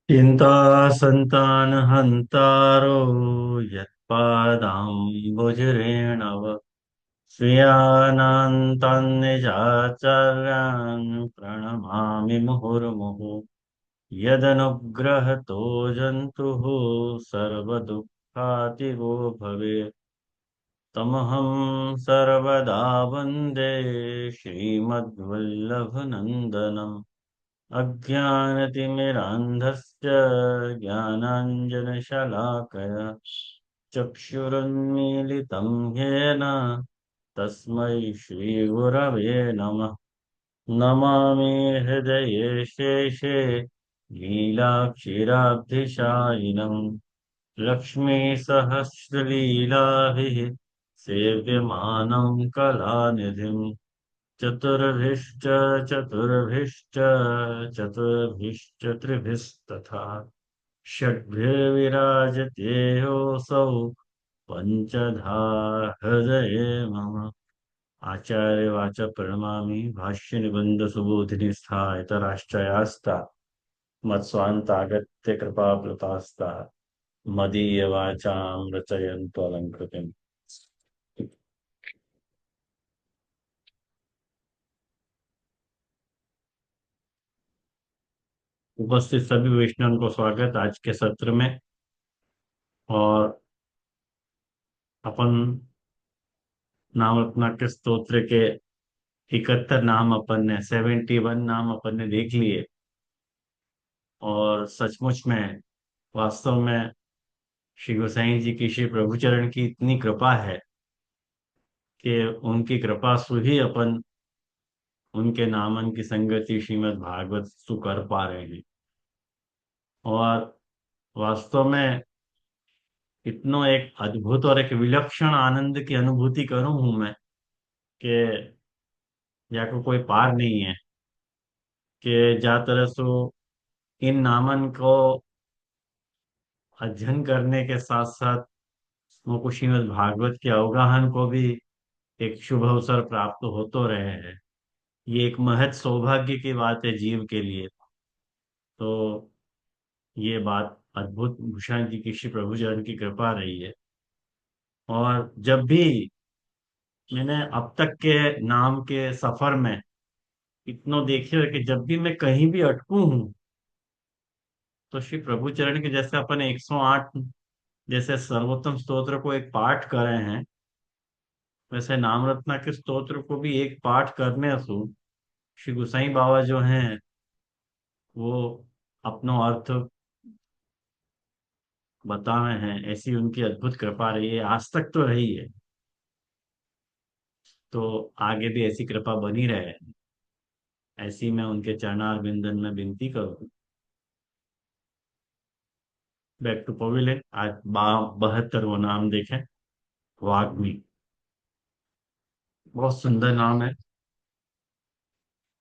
चिन्ता सन्तानहन्तारो यत्पादाम्बुजरेणव स्वीयानान्तान्निजाचार्यान् प्रणमामि मुहुर्मुहुः यदनुग्रहतो जन्तुः सर्वदुःखातिगो भवेत् तमहं सर्वदा वन्दे श्रीमद्वल्लभनन्दनम् अज्ञानतिमिरान्धस्य ज्ञानाञ्जनशलाकया चक्षुरुन्मीलितं येन तस्मै श्रीगुरवे नमः। नमामि हृदये शेषे लीलाक्षीराब्धिशायिनम् लक्ष्मीसहस्रलीलाभिः सेव्यमानं कलानिधिम् चतुर्भिश्च चतुर्भिश्च चतुर्भिश्च त्रिभिस्तथा षड्भिर्विराजते योऽसौ पञ्चधा हृदये मम। आचार्य वाचा प्रणमामि भाष्य निबंध सुबोधिनी स्थायतराश्चयास्ता मत्स्वान्तागत्य कृपा प्लुतास्ता मदीय वाचां रचयन्तु अलंकृतिम्। उपस्थित सभी वैष्णव को स्वागत आज के सत्र में। और अपन नाम रत्ना के स्तोत्र के 71 नाम अपन ने 71 नाम अपन ने देख लिए। और सचमुच में वास्तव में श्री गोसाई जी की श्री प्रभुचरण की इतनी कृपा है कि उनकी कृपा से ही अपन उनके नामन की संगति श्रीमद् भागवत सु कर पा रहे हैं। और वास्तव में इतनो एक अद्भुत और एक विलक्षण आनंद की अनुभूति करूं हूं मैं कि या कोई पार नहीं है कि जा तरह सो इन नामन को अध्ययन करने के साथ साथ मुझको श्रीमद् भागवत के अवगाहन को भी एक शुभ अवसर प्राप्त हो तो रहे हैं। ये एक महत सौभाग्य की बात है जीव के लिए। तो ये बात अद्भुत भूषण जी की श्री प्रभुचरण की कृपा रही है। और जब भी मैंने अब तक के नाम के सफर में इतनो देखे है कि जब भी मैं कहीं भी अटकू हूँ तो श्री प्रभुचरण के जैसे अपन 108 जैसे सर्वोत्तम स्तोत्र को एक पाठ करे हैं, वैसे नाम रत्ना के स्तोत्र को भी एक पाठ करने सु श्री गुसाई बाबा जो हैं वो अपनो अर्थ बताए हैं। ऐसी उनकी अद्भुत कृपा रही है, आज तक तो रही है। तो आगे भी ऐसी कृपा बनी रहे, ऐसी मैं उनके चरणार बिंदन में विनती करूँ। बैक टू पवेलियन आज 72 वो नाम देखें, वाग्मी। बहुत सुंदर नाम है।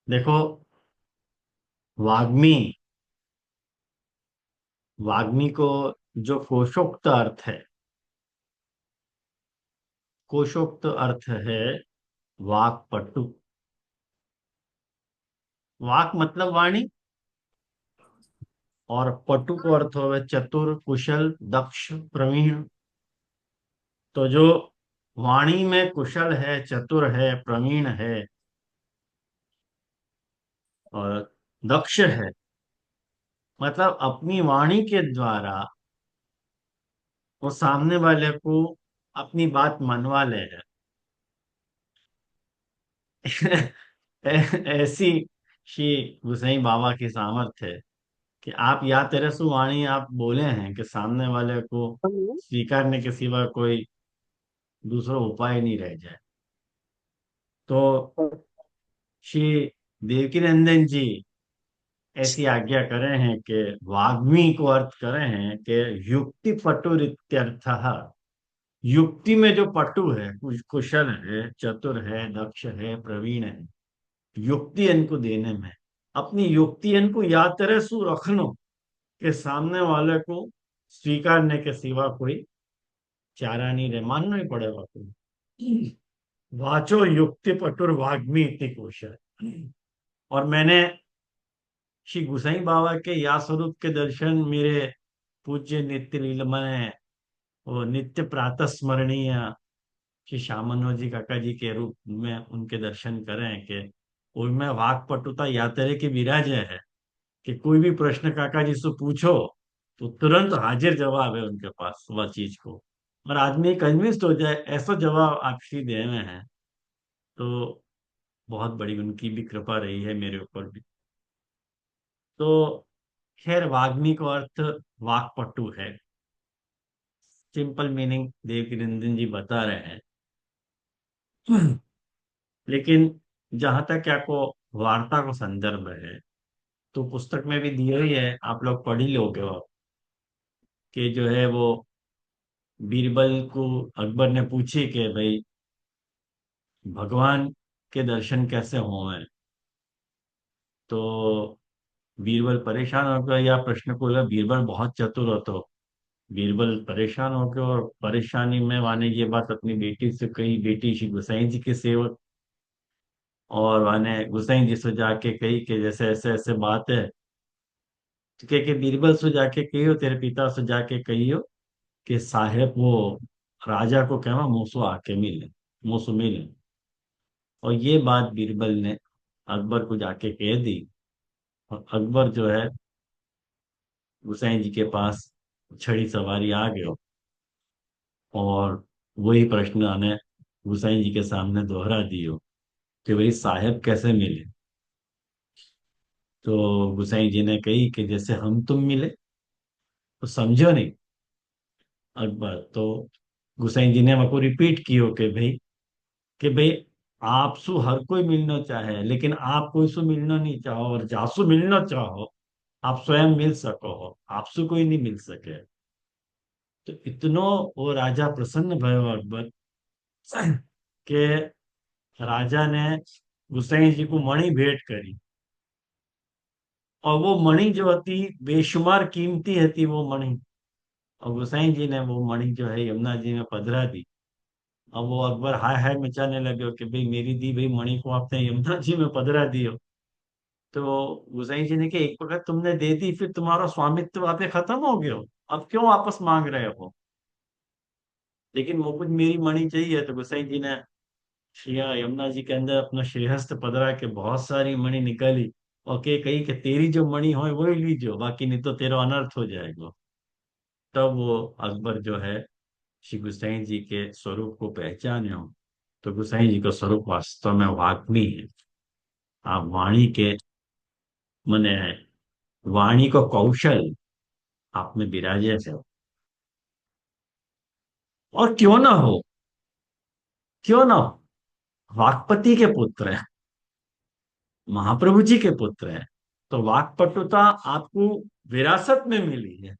देखो, वाग्मी, वाग्मी को जो कोशोक्त अर्थ है, कोशोक्त अर्थ है वाक्पटु। वाक मतलब वाणी, और पटु को अर्थ हो चतुर कुशल दक्ष प्रवीण। तो जो वाणी में कुशल है, चतुर है, प्रवीण है और दक्ष है, मतलब अपनी वाणी के द्वारा वो सामने वाले को अपनी बात मनवा ले है। ऐसी श्री गुसाई बाबा की सामर्थ्य है कि आप या तेरसु वाणी आप बोले हैं कि सामने वाले को स्वीकारने के सिवा कोई दूसरा उपाय नहीं रह जाए। तो श्री देवकीनंदन जी ऐसी आज्ञा करे हैं कि वाग्मी को अर्थ करे हैं कि युक्ति पटुर इत्यर्थः। युक्ति में जो पटु है, कुशल है, चतुर है, दक्ष है, प्रवीण है, युक्ति इनको देने में अपनी युक्ति इनको याद तरह सु रख लो कि सामने वाले को स्वीकारने के सिवा कोई चारा नहीं रहे, मानना ही पड़ेगा कोई। वाचो युक्ति पटुर वाग्मी इति कोश है। और मैंने श्री गुसाई बाबा के या स्वरूप के दर्शन मेरे पूज्य नित्य लीलमय, वो नित्य प्रातः स्मरणीय श्री श्याम मनोहर जी काका जी के रूप में उनके दर्शन करें कि उनमें वाक पटुता या तरह की विराजे है कि कोई भी प्रश्न काका जी से पूछो तो तुरंत हाजिर जवाब है उनके पास वह चीज को, और आदमी कन्विंस्ड हो जाए ऐसा जवाब आप श्री दे में है। तो बहुत बड़ी उनकी भी कृपा रही है मेरे ऊपर भी। तो खैर वाग्मी को अर्थ वाक्पटु है, सिंपल मीनिंग देवकी नंदन जी बता रहे हैं। लेकिन जहां तक क्या को वार्ता को संदर्भ है, तो पुस्तक में भी दिया ही है, आप लोग पढ़ ही लोगे वो, कि जो है वो बीरबल को अकबर ने पूछी कि भाई भगवान के दर्शन कैसे हों। तो बीरबल परेशान हो गया, या प्रश्न को लगा बीरबल बहुत चतुर हो, तो बीरबल परेशान हो गया और परेशानी में माने ये बात अपनी बेटी से कही, बेटी श्री गुसाई जी के सेवक, और माने गुसाई जी से जाके कही कि जैसे ऐसे ऐसे बात है, तो कह के बीरबल से जाके कहियो, तेरे पिता से जाके कहियो कि साहेब वो राजा को कहवा मूसो आके मिले, मूसो मिले। और ये बात बीरबल ने अकबर को जाके कह दी, और अकबर जो है गुसाई जी के पास छड़ी सवारी आ गयो, और वही प्रश्न आने गुसाई जी के सामने दोहरा दियो कि भाई साहेब कैसे मिले। तो गुसाई जी ने कही कि जैसे हम तुम मिले, तो समझो नहीं अकबर। तो गुसाई जी ने मेरे को रिपीट कियो कि भाई आपसु हर कोई मिलना चाहे, लेकिन आप कोई सु मिलना नहीं चाहो, और जासु मिलना चाहो आप स्वयं मिल सको हो, आपसु कोई नहीं मिल सके। तो इतनो वो राजा प्रसन्न भयो अकबर के राजा ने गुसाई जी को मणि भेंट करी, और वो मणि जो थी बेशुमार कीमती थी वो मणि, और गुसाई जी ने वो मणि जो है यमुना जी में पधरा दी। अब वो अकबर हाय हाय मचाने लगे कि भाई मेरी दी भाई मणि को आपने यमुना जी में पधरा दियो। तो गुसाई जी ने कि एक वक्त तुमने दे दी, फिर तुम्हारा स्वामित्व वहां पे खत्म हो गया हो, अब क्यों वापस मांग रहे हो, लेकिन वो कुछ मेरी मणि चाहिए। तो गुसाई जी ने श्रिया यमुना जी के अंदर अपना श्रीहस्त पधरा के बहुत सारी मणि निकाली, और के कही कि तेरी जो मणि हो वही लीजियो, बाकी नहीं तो तेरा अनर्थ हो जाएगा। तब वो अकबर जो है श्री गुसाई जी के स्वरूप को पहचाने हो। तो गुसाई जी का स्वरूप वास्तव में वाग्मी है। आप वाणी के मने वाणी को कौशल आप में विराजे है। और क्यों ना हो, क्यों ना हो, वाक्पति के पुत्र हैं, महाप्रभु जी के पुत्र हैं, तो वाक्पटुता आपको विरासत में मिली है।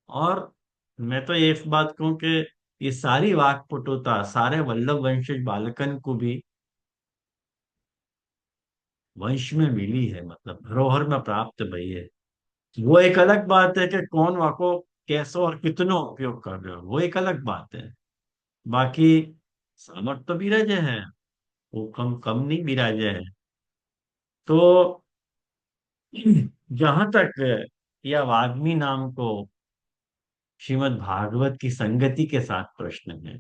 और मैं तो ये इस बात कहूं कि ये सारी वाक्पटुता सारे वल्लभ वंशज बालकन को भी वंश में मिली है, मतलब धरोहर में प्राप्त भई है। वो एक अलग बात है कि कौन वाको कैसो और कितनो उपयोग कर रहे हो, वो एक अलग बात है। बाकी समर्थ तो विराजे हैं, वो कम कम नहीं विराजे हैं। तो जहां तक यह वाग्मी नाम को श्रीमद् भागवत की संगति के साथ प्रश्न है,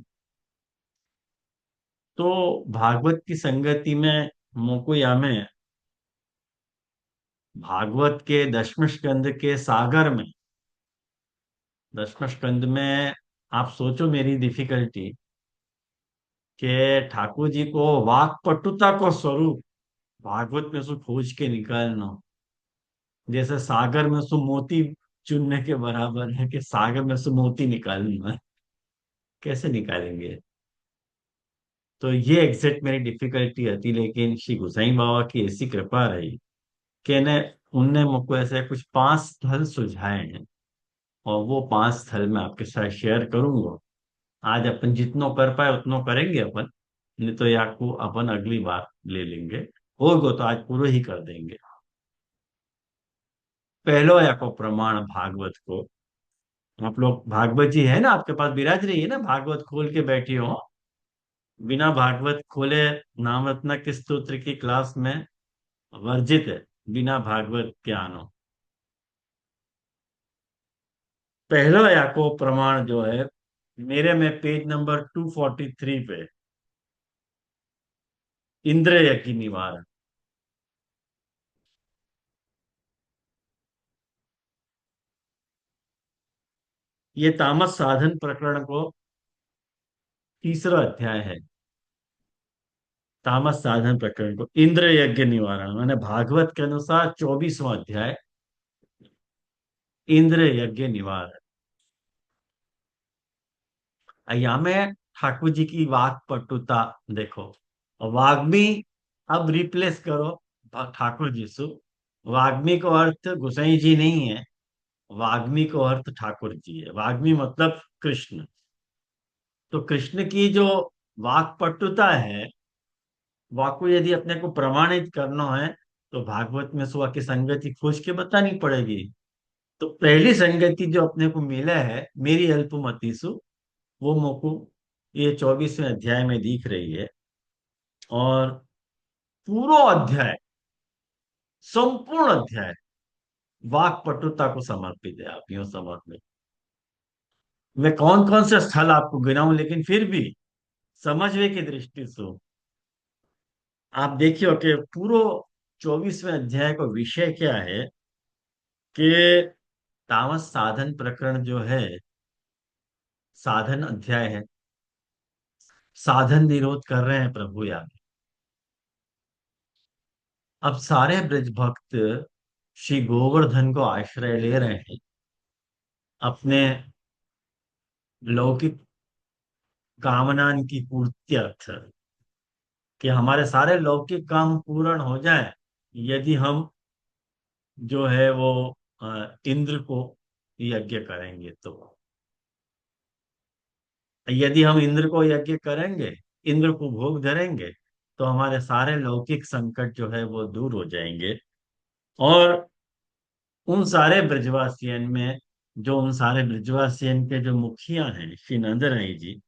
तो भागवत की संगति में मोकुया में भागवत के दशम स्कंद के सागर में, दशम स्कंद में आप सोचो मेरी डिफिकल्टी कि ठाकुर जी को वाक पटुता को स्वरूप भागवत में से खोज के निकालना, जैसे सागर में से मोती चुनने के बराबर है कि सागर में से मोती निकालना है। कैसे निकालेंगे। तो ये एग्जैक्ट मेरी डिफिकल्टी आती, लेकिन श्री गुसाई बाबा की ऐसी कृपा रही कि ने उनने मुझको ऐसे कुछ 5 स्थल सुझाए हैं, और वो 5 स्थल मैं आपके साथ शेयर करूंगा। आज अपन जितनो कर पाए उतनो करेंगे अपन, नहीं तो या को अपन अगली बार ले लेंगे, होगा तो आज पूरा ही कर देंगे। पहलो या को प्रमाण भागवत को, आप लोग भागवत जी है ना आपके पास, विराज रही है ना, भागवत खोल के बैठी हो। बिना भागवत खोले नाम रत्ना के स्तोत्र की क्लास में वर्जित है। बिना भागवत ज्ञानो। पहला याको प्रमाण जो है मेरे में पेज नंबर 243 पे, इंद्र यज्ञ निवारण। ये तामस साधन प्रकरण को तीसरा अध्याय है। तामस साधन प्रकरण को इंद्र यज्ञ निवारण मैंने भागवत के अनुसार 24वां अध्याय, इंद्र यज्ञ निवारण। यहाँ में ठाकुर जी की वाक पटुता देखो। वाग्मी अब रिप्लेस करो ठाकुर जी से। वाग्मी को अर्थ गोसाई जी नहीं है, वाग्मी को अर्थ ठाकुर जी है। वाग्मी मतलब कृष्ण। तो कृष्ण की जो वाक पटुता है, वाको यदि अपने को प्रमाणित करना है तो भागवत में सुआ की संगति खोज के बतानी पड़ेगी। तो पहली संगति जो अपने को मिला है मेरी अल्पमति सु, वो मोको ये 24वें अध्याय में दिख रही है। और पूरा अध्याय, संपूर्ण अध्याय वाक पटुता को समर्पित है। आप यूं समझ में, मैं कौन कौन से स्थल आपको गिनाऊं लेकिन फिर भी समझने की दृष्टि से आप देखियो कि पूरा 24वें अध्याय का विषय क्या है कि तामस साधन प्रकरण जो है साधन अध्याय है। साधन निरोध कर रहे हैं प्रभु यहाँ। अब सारे ब्रज भक्त श्री गोवर्धन को आश्रय ले रहे हैं अपने लौकिक कामना की पूर्ति अर्थ, कि हमारे सारे लौकिक काम पूर्ण हो जाए यदि हम जो है वो इंद्र को यज्ञ करेंगे। तो यदि हम इंद्र को यज्ञ करेंगे, इंद्र को भोग धरेंगे, तो हमारे सारे लौकिक संकट जो है वो दूर हो जाएंगे। और उन सारे ब्रजवासियन में, जो उन सारे ब्रजवासियन के जो मुखिया हैं श्री नंद राय जी,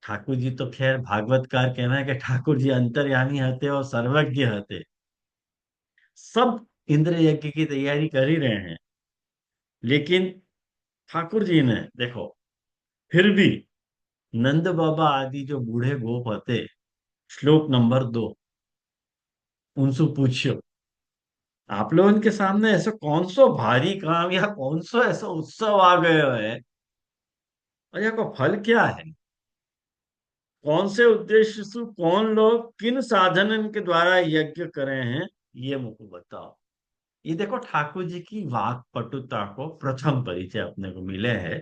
ठाकुर जी तो खैर भागवतकार कहना है कि ठाकुर जी अंतर्यामी हते और सर्वज्ञ हते। सब इंद्र यज्ञ की तैयारी कर ही रहे हैं, लेकिन ठाकुर जी ने देखो फिर भी नंद बाबा आदि जो बूढ़े गोप हते, श्लोक नंबर 2, उनसे पूछो आप लोग उनके सामने ऐसा कौन सो भारी काम या कौन सो ऐसा उत्सव आ गए है, और यह को फल क्या है, कौन से उद्देश्य से कौन लोग किन साधन के द्वारा यज्ञ करे हैं, ये मुझको बताओ। ये देखो ठाकुर जी की वाक पटुता को प्रथम परिचय अपने को मिले है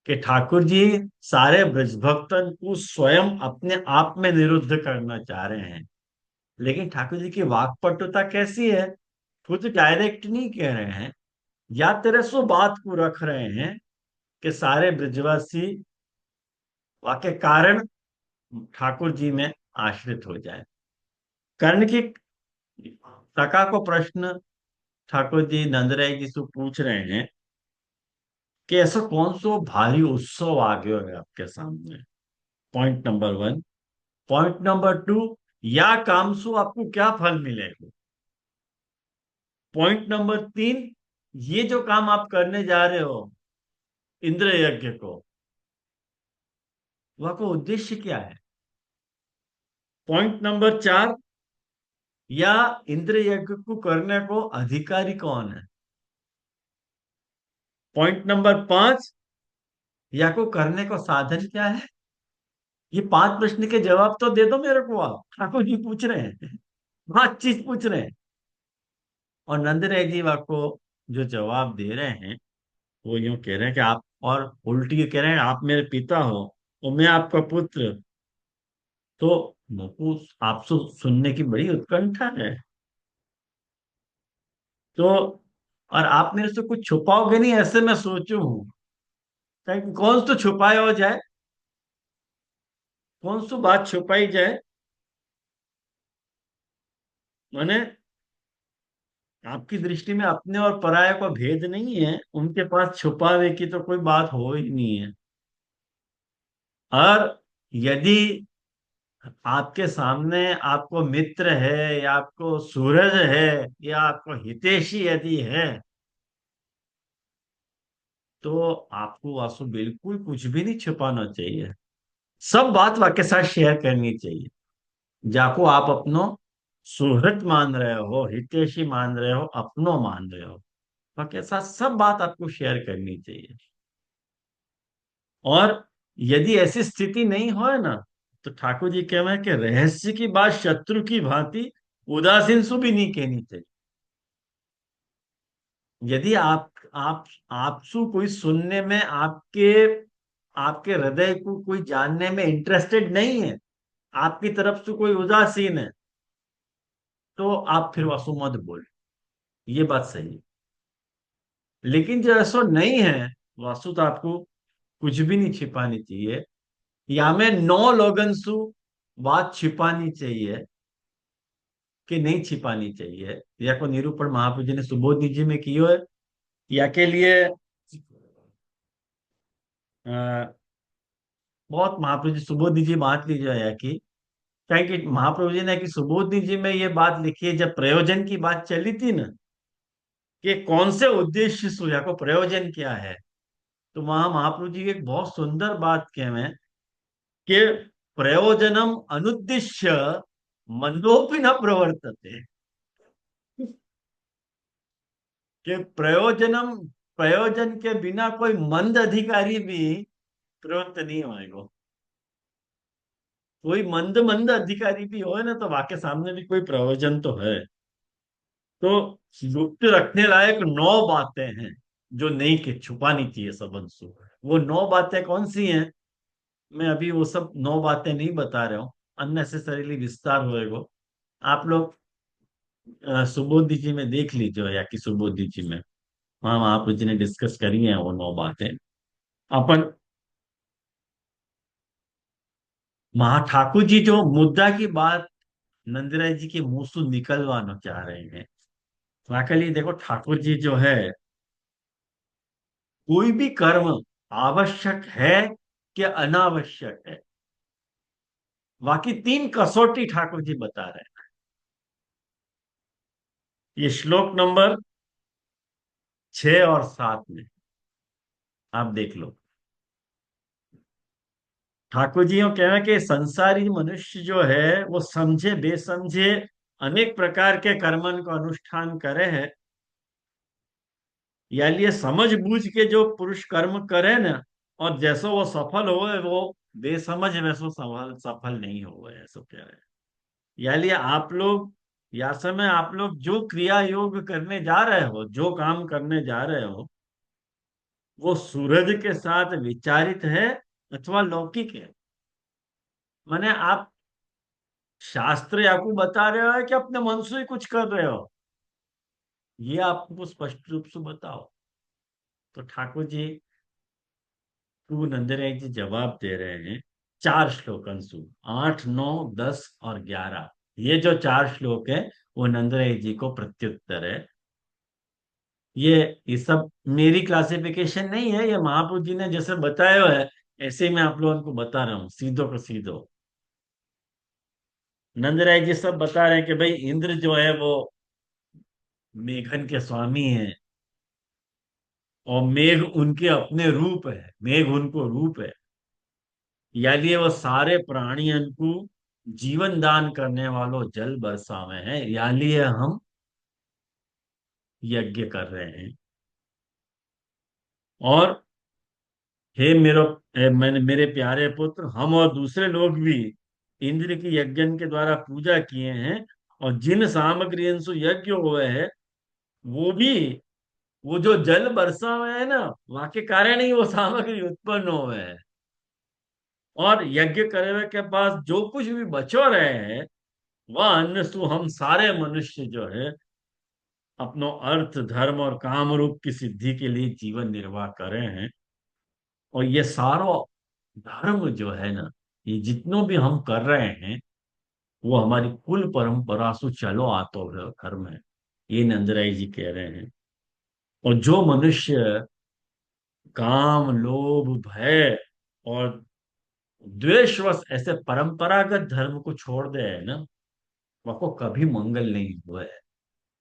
कि ठाकुर जी सारे ब्रजभक्तन को स्वयं अपने आप में निरुद्ध करना चाह रहे हैं। लेकिन ठाकुर जी की वाक्पटुता कैसी है, खुद डायरेक्ट नहीं कह रहे हैं, या तेरे सो बात को रख रहे हैं कि सारे ब्रजवासी वाके कारण ठाकुर जी में आश्रित हो जाए। कर्ण की टका को प्रश्न ठाकुर जी नंदराय जी से पूछ रहे हैं कि ऐसा कौन सो भारी उत्सव आ गया है आपके सामने। Point number 1। पॉइंट नंबर 2, या काम से आपको क्या फल मिलेगा। पॉइंट नंबर 3, ये जो काम आप करने जा रहे हो इंद्र यज्ञ को, वह को उद्देश्य क्या है। पॉइंट नंबर 4, या इंद्र यज्ञ को करने को अधिकारी कौन है। पॉइंट नंबर 5, या को करने को साधन क्या है। ये 5 प्रश्न के जवाब तो दे दो मेरे को। आप ठाकुर जी पूछ रहे हैं, 5 चीज पूछ रहे हैं, और नंद राय जी आपको जो जवाब दे रहे हैं वो यूं कह रहे हैं कि आप, और उल्टी कह रहे हैं आप मेरे पिता हो और मैं आपका पुत्र। तो मुझको आपसे सुनने की बड़ी उत्कंठा है। तो और आप मेरे से कुछ छुपाओगे नहीं ऐसे मैं सोचू हूँ। कहीं कौन तो छुपाया हो जाए, कौन सी बात छुपाई जाए। माने आपकी दृष्टि में अपने और पराये का भेद नहीं है, उनके पास छुपावे की तो कोई बात हो ही नहीं है। और यदि आपके सामने आपको मित्र है या आपको सूरज है या आपको हितैषी यदि है, तो आपको वासु बिल्कुल कुछ भी नहीं छुपाना चाहिए। सब बात वाके साथ शेयर करनी चाहिए। जाको आप अपनो सुहृद मान रहे हो, हितैषी मान रहे हो, अपनो मान रहे हो, वाके साथ सब बात आपको शेयर करनी चाहिए। और यदि ऐसी स्थिति नहीं हो ना, तो ठाकुर जी कह रहे हैं कि रहस्य की बात शत्रु की भांति उदासीन सु भी नहीं कहनी चाहिए। यदि आप आपसु कोई सुनने में आपके आपके हृदय को कोई जानने में इंटरेस्टेड नहीं है, आपकी तरफ से कोई उदासीन है, तो आप फिर वासु मत बोल। ये बात सही है। लेकिन जो ऐसा नहीं है, वासु तो आपको कुछ भी नहीं छिपानी चाहिए, या में नौ लोगन सु बात छिपानी चाहिए कि नहीं छिपानी चाहिए, या को निरूपण महाप्रभु जी ने सुबोध जी में कियो है। या के लिए बहुत महाप्रभु जी सुबोध जी बात लीजिए या की, क्या कि महाप्रभु जी ने कि सुबोध जी में ये बात लिखी है, जब प्रयोजन की बात चली थी ना, कि कौन से उद्देश्य से या को प्रयोजन क्या है, तो वहां महाप्रभु जी एक बहुत सुंदर बात कहे हैं कि प्रयोजनम अनुद्दिश्य मंदोपि न प्रवर्तते। कि प्रयोजन के बिना कोई मंद अधिकारी भी प्रवृत्त नहीं होएगा। कोई मंद मंद अधिकारी भी हो ना, तो वाके सामने भी कोई प्रयोजन तो है। तो गुप्त रखने लायक नौ बातें हैं जो नहीं के छुपानी चाहिए सबन सु। वो नौ बातें कौन सी हैं? मैं अभी वो सब नौ बातें नहीं बता रहा हूँ, अननेसेसरीली विस्तार होएगा। आप लोग सुबोधि जी में देख लीजिए, या कि सुबोधि जी में वहां महाप्रभु जी ने डिस्कस करी है वो नौ बातें। अपन महाठाकुर जी जो मुद्दा की बात नंदराय जी के मुंह से निकलवाना चाह रहे हैं, वाकई देखो ठाकुर जी जो है, कोई भी कर्म आवश्यक है कि अनावश्यक है, बाकी तीन कसौटी ठाकुर जी बता रहे हैं। ये श्लोक नंबर 6 और 7 में आप देख लो। ठाकुर जी यो कहना कि संसारी मनुष्य जो है वो समझे बेसमझे अनेक प्रकार के कर्मन को अनुष्ठान करे है, या लिए समझ बूझ के जो पुरुष कर्म करे ना, और जैसो वो सफल हो वो बेसमझ वैसो सफल सफल नहीं हो, ऐसो कह रहे हैं। या लिए आप लोग, या समय आप लोग जो क्रिया योग करने जा रहे हो, जो काम करने जा रहे हो, वो सूरज के साथ विचारित है अथवा लौकिक है। माने आप शास्त्र आपको बता रहे हो कि अपने मन से ही कुछ कर रहे हो, ये आपको स्पष्ट रूप से बताओ। तो ठाकुर जी को नंदराय जी जवाब दे रहे हैं 4 श्लोकन 8, 9, 10 और 11। ये जो 4 श्लोक है वो नंदराय जी को प्रत्युत्तर है। ये सब मेरी क्लासिफिकेशन नहीं है, ये महाप्रभु जी ने जैसे बताया है ऐसे ही मैं आप लोगों को बता रहा हूँ, सीधो को सीधो। नंदराय जी सब बता रहे हैं कि भाई इंद्र जो है वो मेघन के स्वामी है, और मेघ उनके अपने रूप है, मेघ उनको रूप है। या लिए वो सारे प्राणियों को जीवन दान करने वालों जल बरसावे हैं, या लिए हम यज्ञ कर रहे हैं। और हे मैंने मेरे प्यारे पुत्र, हम और दूसरे लोग भी इंद्र की यज्ञ के द्वारा पूजा किए हैं, और जिन सामग्रियों से यज्ञ हुए हैं, वो भी वो जो जल बरसा हुआ है ना, वहां के कारण ही वो सामग्री उत्पन्न हुए है। और यज्ञ करे हुए के पास जो कुछ भी बचो रहे हैं, वह अन्न सु हम सारे मनुष्य जो है अपनो अर्थ धर्म और काम रूप की सिद्धि के लिए जीवन निर्वाह करे हैं। और ये सारो धर्म जो है ना, ये जितनों भी हम कर रहे हैं, वो हमारी कुल परंपरा से चलो आतो हुए धर्म है। ये नंदराय जी कह रहे हैं। और जो मनुष्य काम लोभ भय और द्वेषवश ऐसे परंपरागत धर्म को छोड़ दे है ना, वह कभी मंगल नहीं हुआ है।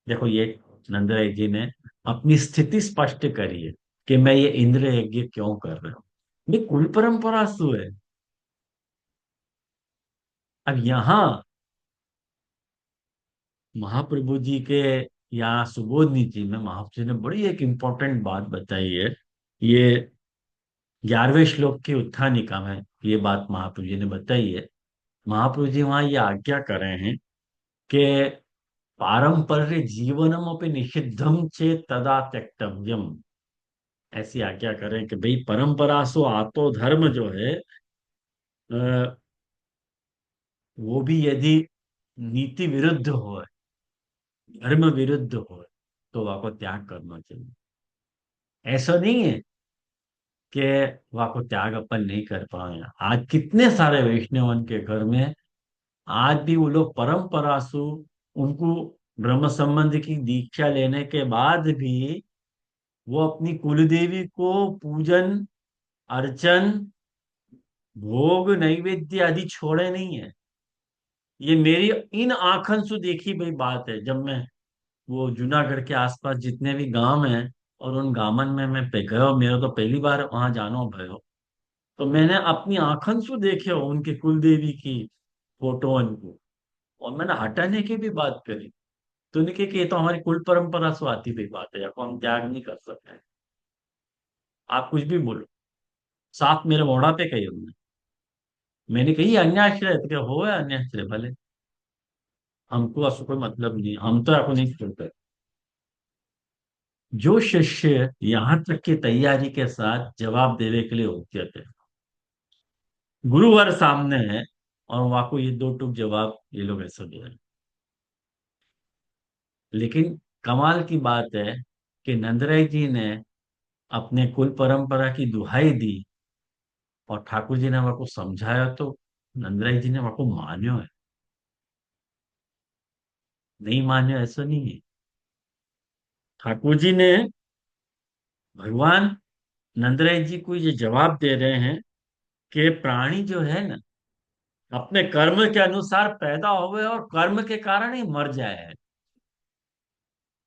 देखो ये नंदराय जी ने अपनी स्थिति स्पष्ट करी है कि मैं ये इंद्र यज्ञ क्यों कर रहा हूँ। ये कुल परंपरा सु है। अब यहाँ महाप्रभु जी के, यहाँ सुबोधनी जी में महाप्रभु जी ने बड़ी एक इंपॉर्टेंट बात बताई है। ये 11वें श्लोक की उत्थानिका में ये बात महाप्रभु जी ने बताई है। महाप्रभु जी वहां ये आज्ञा कर रहे हैं कि पारंपर्य जीवनम अपनी निषिद्धम चेत तदा त्यक्तव्यम। ऐसी आज्ञा करें कि भाई परंपरा सो आतो धर्म जो है, अ, वो भी यदि नीति विरुद्ध हो, धर्म विरुद्ध हो, तो वह को त्याग करना चाहिए। ऐसा नहीं है कि वह को त्याग अपन नहीं कर पाए। आज कितने सारे वैष्णवन के घर में आज भी वो लोग परंपरा सु, उनको ब्रह्म संबंध की दीक्षा लेने के बाद भी वो अपनी कुलदेवी को पूजन अर्चन भोग नैवेद्य आदि छोड़े नहीं है। ये मेरी इन आंखन से देखी भाई बात है। जब मैं वो जूनागढ़ के आसपास जितने भी गांव हैं और उन गांवन में मैं गया, मेरा तो पहली बार वहां जाना भयो, तो मैंने अपनी आंखन से देखे हो उनके कुलदेवी की फोटो उनको, और मैंने हटाने की भी बात करी। तो उन्होंने कहा कि ये तो हमारी कुल परंपरा से आती हुई बात है, या को हम त्याग नहीं कर सकते। आप कुछ भी बोलो, साफ मेरे मोड़ा पे कही उन्होंने। मैंने कही अन्याश्रय है, तो क्या हो है अन्याश्रय भले, हमको ऐसा कोई मतलब नहीं, हम तो आपको नहीं छोड़ते। जो शिष्य यहाँ तक की तैयारी के साथ जवाब देने के लिए होते थे, गुरुवर सामने है, और वहां को ये दो टूक जवाब ये लोग ऐसा दे रहे हैं। लेकिन कमाल की बात है कि नंदराय जी ने अपने कुल परंपरा की दुहाई दी, और ठाकुर जी ने वह को समझाया, तो नंदराय जी ने वह को मान्यो है। नहीं मान्यो ऐसा नहीं है। ठाकुर जी ने, भगवान नंदराय जी को ये जवाब दे रहे हैं कि प्राणी जो है ना, अपने कर्म के अनुसार पैदा हुए और कर्म के कारण ही मर जाए है।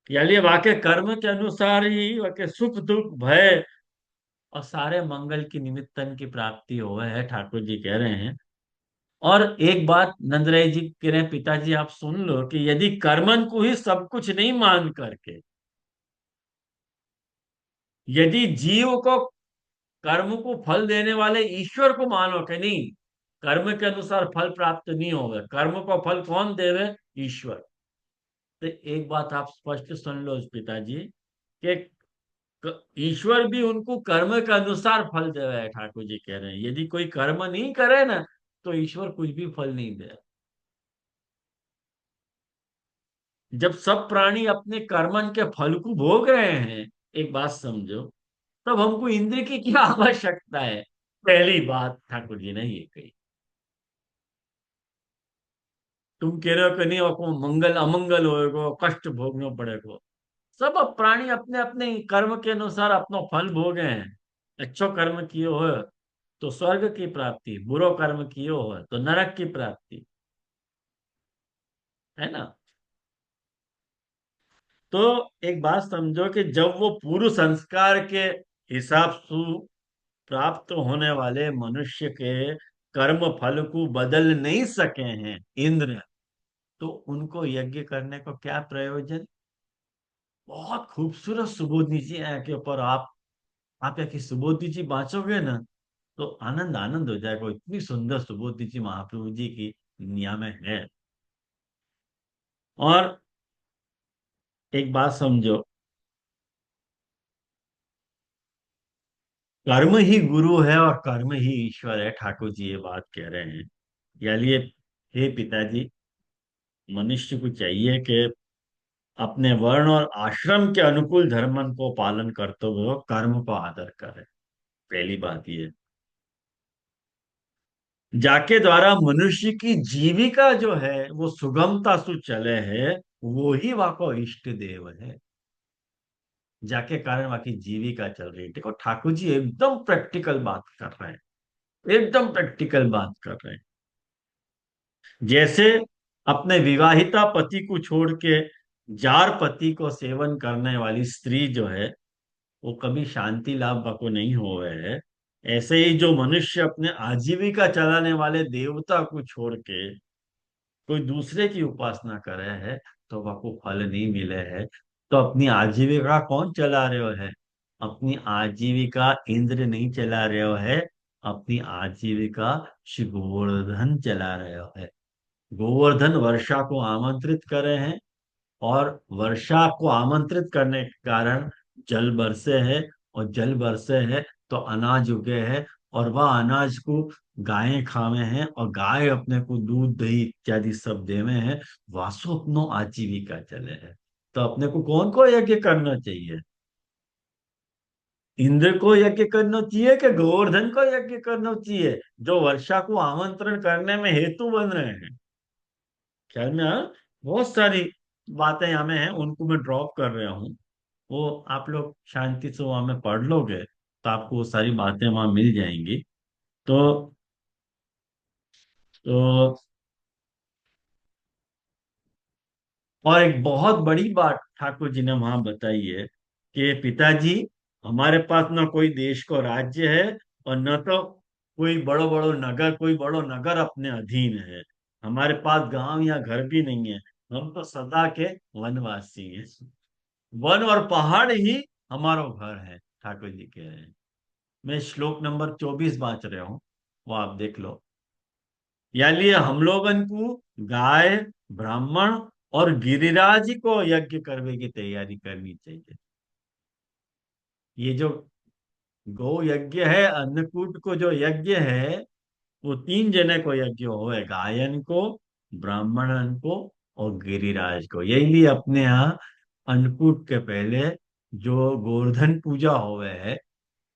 यानी वाके कर्म के अनुसार ही वाके सुख दुख भय और सारे मंगल की निमित्तन की प्राप्ति हुए है, ठाकुर जी कह रहे हैं। और एक बात नंदराय जी कह रहे हैं, पिताजी आप सुन लो कि यदि कर्मन को ही सब कुछ नहीं मान करके, यदि जीव को कर्म को फल देने वाले ईश्वर को मानो कि नहीं, कर्म के अनुसार फल प्राप्त नहीं होगा, कर्म को फल कौन देवे, ईश्वर। तो एक बात आप स्पष्ट सुन लो पिताजी, कि ईश्वर भी उनको कर्म के अनुसार फल दे रहा है। ठाकुर जी कह रहे हैं यदि कोई कर्म नहीं करे ना, तो ईश्वर कुछ भी फल नहीं दे। जब सब प्राणी अपने कर्मन के फल को भोग रहे हैं, एक बात समझो, तब हमको इंद्र की क्या आवश्यकता है। पहली बात ठाकुर जी ने ये कही। तुम कह रहे हो कि नहीं आपको मंगल अमंगल होएगा, कष्ट भोगना पड़ेगा। सब अब प्राणी अपने अपने कर्म के अनुसार अपना फल भोगे हैं। अच्छो कर्म किए हो तो स्वर्ग की प्राप्ति, बुरो कर्म किए हो तो नरक की प्राप्ति, है ना। तो एक बात समझो कि जब वो पूर्व संस्कार के हिसाब से प्राप्त होने वाले मनुष्य के कर्म फल को बदल नहीं सके हैं इंद्र, तो उनको यज्ञ करने को क्या प्रयोजन। बहुत खूबसूरत सुबोधि जी हैं के ऊपर आप या कि सुबोधि जी बांचोगे ना, तो आनंद आनंद हो जाएगा। इतनी सुंदर सुबोधि जी महाप्रभु जी की दुनिया में है। और एक बात समझो, कर्म ही गुरु है और कर्म ही ईश्वर है, ठाकुर जी ये बात कह रहे हैं। यानी हे पिताजी, मनुष्य को चाहिए कि अपने वर्ण और आश्रम के अनुकूल धर्मन को पालन करते हुए वो कर्म को आदर करे। पहली बात ये, जाके द्वारा मनुष्य की जीविका जो है वो सुगमता से चले है, वो ही वाको इष्ट देव है। जाके कारण वाकी जीविका चल रही है। देखो ठाकुर जी एकदम प्रैक्टिकल बात कर रहे हैं। एकदम प्रैक्टिकल बात कर रहे हैं। जैसे अपने विवाहिता पति को छोड़ के जार पति को सेवन करने वाली स्त्री जो है, वो कभी शांति लाभ को नहीं हुए है। ऐसे ही जो मनुष्य अपने आजीविका चलाने वाले देवता को छोड़ के कोई दूसरे की उपासना करे है, तो वह को फल नहीं मिले है। तो अपनी आजीविका कौन चला रहे हो है? अपनी आजीविका इंद्र नहीं चला रहे हो है, अपनी आजीविका श्री गोवर्धन चला रहे हो है। गोवर्धन वर्षा को आमंत्रित करे हैं, और वर्षा को आमंत्रित करने के कारण जल बरसे है, और जल बरसे है तो अनाज उगे है, और वह अनाज को गायें खावे हैं, और गाय अपने को दूध दही इत्यादि सब देवे हैं। वासो अपनो आजीविका चले है। तो अपने को कौन को यज्ञ करना चाहिए? इंद्र को यज्ञ करना चाहिए कि गोवर्धन को यज्ञ करना चाहिए, जो वर्षा को आमंत्रण करने में हेतु बन रहे हैं? ख्याल में आया? बहुत सारी बातें हमें हैं, उनको मैं ड्रॉप कर रहा हूँ। वो आप लोग शांति से वहां में पढ़ लोगे तो आपको वो सारी बातें वहां मिल जाएंगी। तो तो और एक बहुत बड़ी बात ठाकुर जी ने वहां बताई है कि पिताजी, हमारे पास न कोई देश को राज्य है, और न तो कोई बड़ो बड़ो नगर, कोई बड़ो नगर अपने अधीन है। हमारे पास गांव या घर भी नहीं है। हम तो सदा के वनवासी हैं। वन और पहाड़ ही हमारा घर है, ठाकुर जी कह रहे हैं। मैं श्लोक नंबर 24 बांच रहा हूँ, वो आप देख लो। यानी हम लोगन को गाय, ब्राह्मण और गिरिराज को यज्ञ करने की तैयारी करनी चाहिए। ये जो गौ यज्ञ है, अन्नकूट को जो यज्ञ है, वो तीन जने को यज्ञ होवे, गायन को, ब्राह्मणन को और गिरिराज को। यही लिए अपने यहाँ अन्नकूट के पहले जो गोवर्धन पूजा होवे है,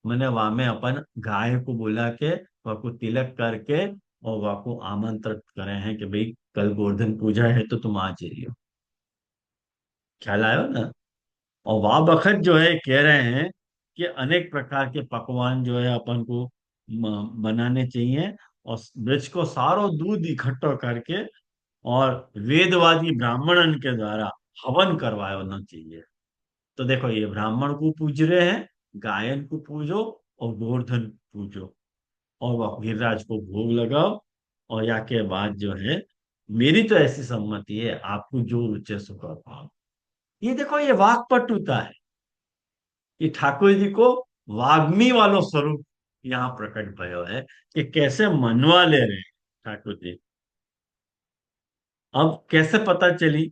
मैंने वहां में अपन गाय को बुला के वह को तिलक करके और वह को आमंत्रित करे हैं कि भाई कल गोवर्धन पूजा है तो तुम आ जाइयो। ख्याल आयो ना? और वह बखत जो है कह रहे हैं कि अनेक प्रकार के पकवान जो है अपन को बनाने चाहिए, और ब्रज को सारो दूध इकट्ठा करके और वेदवादी ब्राह्मणन के द्वारा हवन करवाना चाहिए। तो देखो, ये ब्राह्मण को पूज रहे हैं, गायन को पूजो और गोवर्धन पूजो, और वह गिरिराज को भोग लगाओ। और या के बाद जो है, मेरी तो ऐसी सम्मति है, आपको जो रुचे सो कर पाओ। ये देखो, ये वाक्पटुता है। ये ठाकुर जी को वाग्मी वालो स्वरूप यहाँ प्रकट भयो है कि कैसे मनवा ले रहे हैं ठाकुर जी। अब कैसे पता चली?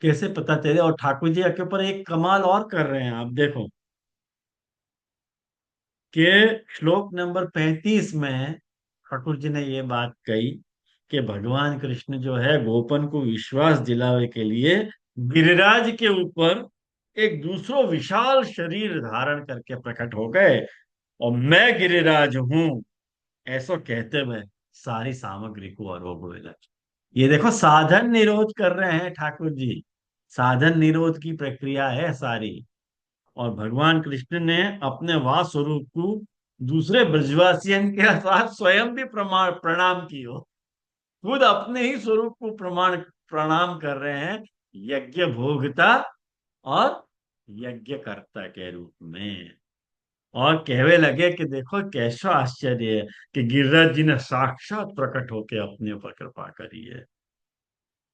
कैसे पता चले? और ठाकुर जी के ऊपर एक कमाल और कर रहे हैं, आप देखो कि श्लोक नंबर 35 में ठाकुर जी ने ये बात कही कि भगवान कृष्ण जो है गोपन को विश्वास दिलावे के लिए गिरिराज के ऊपर एक दूसरो विशाल शरीर धारण करके प्रकट हो गए, और मैं गिरिराज हूं, ऐसा कहते हुए सारी सामग्री को आरोप हुए। ये देखो, साधन निरोध कर रहे हैं ठाकुर जी। साधन निरोध की प्रक्रिया है सारी। और भगवान कृष्ण ने अपने वास स्वरूप को दूसरे ब्रजवासियन के साथ स्वयं भी प्रमाण प्रणाम कियो। खुद अपने ही स्वरूप को प्रमाण प्रणाम कर रहे हैं, यज्ञ भोगता और यज्ञकर्ता के रूप में। और कहवे लगे कि देखो कैसा आश्चर्य है कि गिरिराज जी ने साक्षात प्रकट होकर अपने ऊपर कृपा करी है।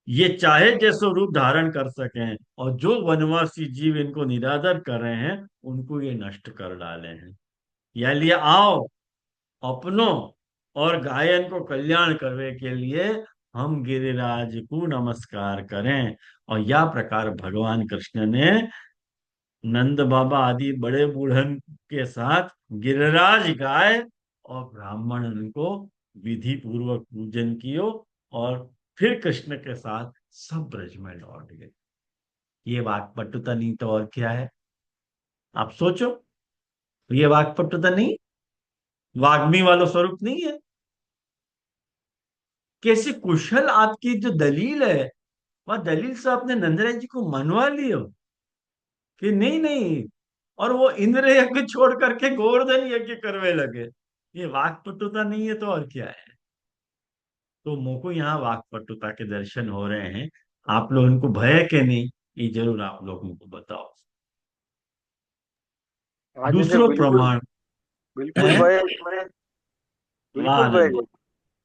ये चाहे जैसो रूप धारण कर सकें, और जो वनवासी जीव इनको निरादर कर रहे हैं, उनको ये नष्ट कर डाले हैं। या लिए आओ अपनों और गायन को कल्याण करने के लिए हम गिरिराज को नमस्कार करें। और यह प्रकार भगवान कृष्ण ने नंद बाबा आदि बड़े बूढ़न के साथ गिरिराज गाय और ब्राह्मण को विधि पूर्वक पूजन कियो, और फिर कृष्ण के साथ सब ब्रज में लौट गए। ये वाक्पटुता नहीं तो और क्या है? आप सोचो, ये वाक्पटुता नहीं, वाग्मी वाला स्वरूप नहीं है? कैसे कुशल आपकी जो दलील है, वह दलील से आपने नंदराज जी को मनवा लियो कि नहीं नहीं, और वो इंद्र यज्ञ छोड़ करके गोवर्धन यज्ञ करने लगे। ये वाक्पटुता नहीं है तो और क्या है। तो मोको यहाँ वाक्पटुता के दर्शन हो रहे हैं। आप लोग इनको भय है कि नहीं, ये जरूर आप लोग मुझको बताओ। हाँ जैसे दूसरो बिल्कुल, प्रमाण बिल्कुल है। भय इसमें, वाह बिल्कुल भय। आनंद।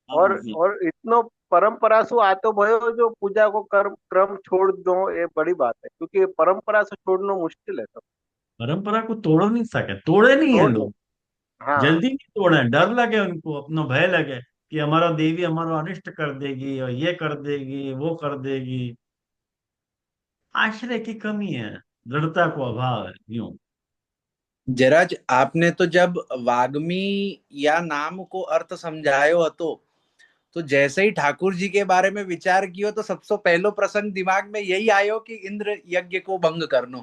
हाँ जी। और इतनो परंपरा सु आतो भयो जो पूजा को कर्म क्रम छोड़ दो, ये बड़ी बात है, क्योंकि ये परंपरा से छोड़ना मुश्किल है। सब परंपरा को तोड़ नहीं सके, तोड़े नहीं है तोड़ दो। लोग। हाँ। जल्दी नहीं तोड़े, डर लगे उनको, अपना भय लगे कि हमारा देवी हमारा अनिष्ट कर देगी और ये कर देगी वो कर देगी। आश्रय की कमी है, दृढ़ता को अभाव है, यूं। जराज, आपने तो जब वाग्मी या नाम को अर्थ समझायो હતો, तो जैसे ही ठाकुर जी के बारे में विचार कियो तो सबसे पहलो प्रसंग दिमाग में यही आयो कि इंद्र यज्ञ को भंग करनो।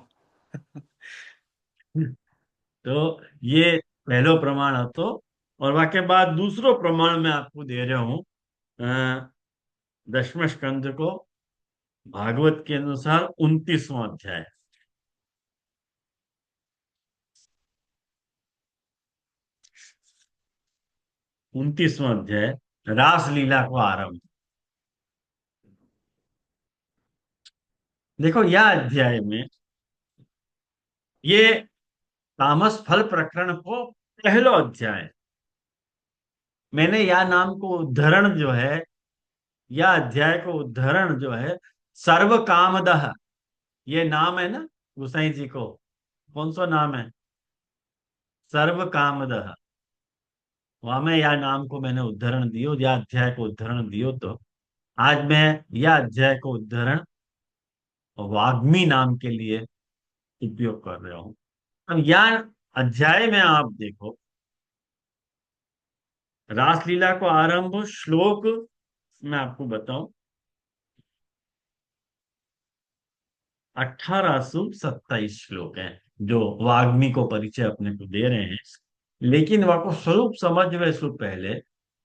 तो ये पहलो प्रमाण है। तो और वाक्य बाद दूसरो प्रमाण मैं आपको दे रहा हूं। दसवें स्कंद को भागवत के अनुसार 29वां अध्याय। 29वां अध्याय, रास लीला को आरंभ। देखो यह अध्याय में ये तामस फल प्रकरण को पहलो अध्याय। मैंने यह नाम को उद्धरण जो है, यह अध्याय को उद्धरण जो है, सर्व कामदह, ये नाम है ना गोसाई जी को। कौन सा नाम है? सर्व कामदह। वहां में यह नाम को मैंने उद्धरण दियो, या अध्याय को उद्धरण दियो। तो आज मैं यह अध्याय को उद्धरण वाग्मी नाम के लिए उपयोग कर रहा हूं। अब यह अध्याय में आप देखो, रासलीला को आरंभ श्लोक मैं आपको बताऊं, 1827 श्लोक है जो वाग्मी को परिचय अपने को दे रहे हैं। लेकिन वह को स्वरूप समझ रहे से पहले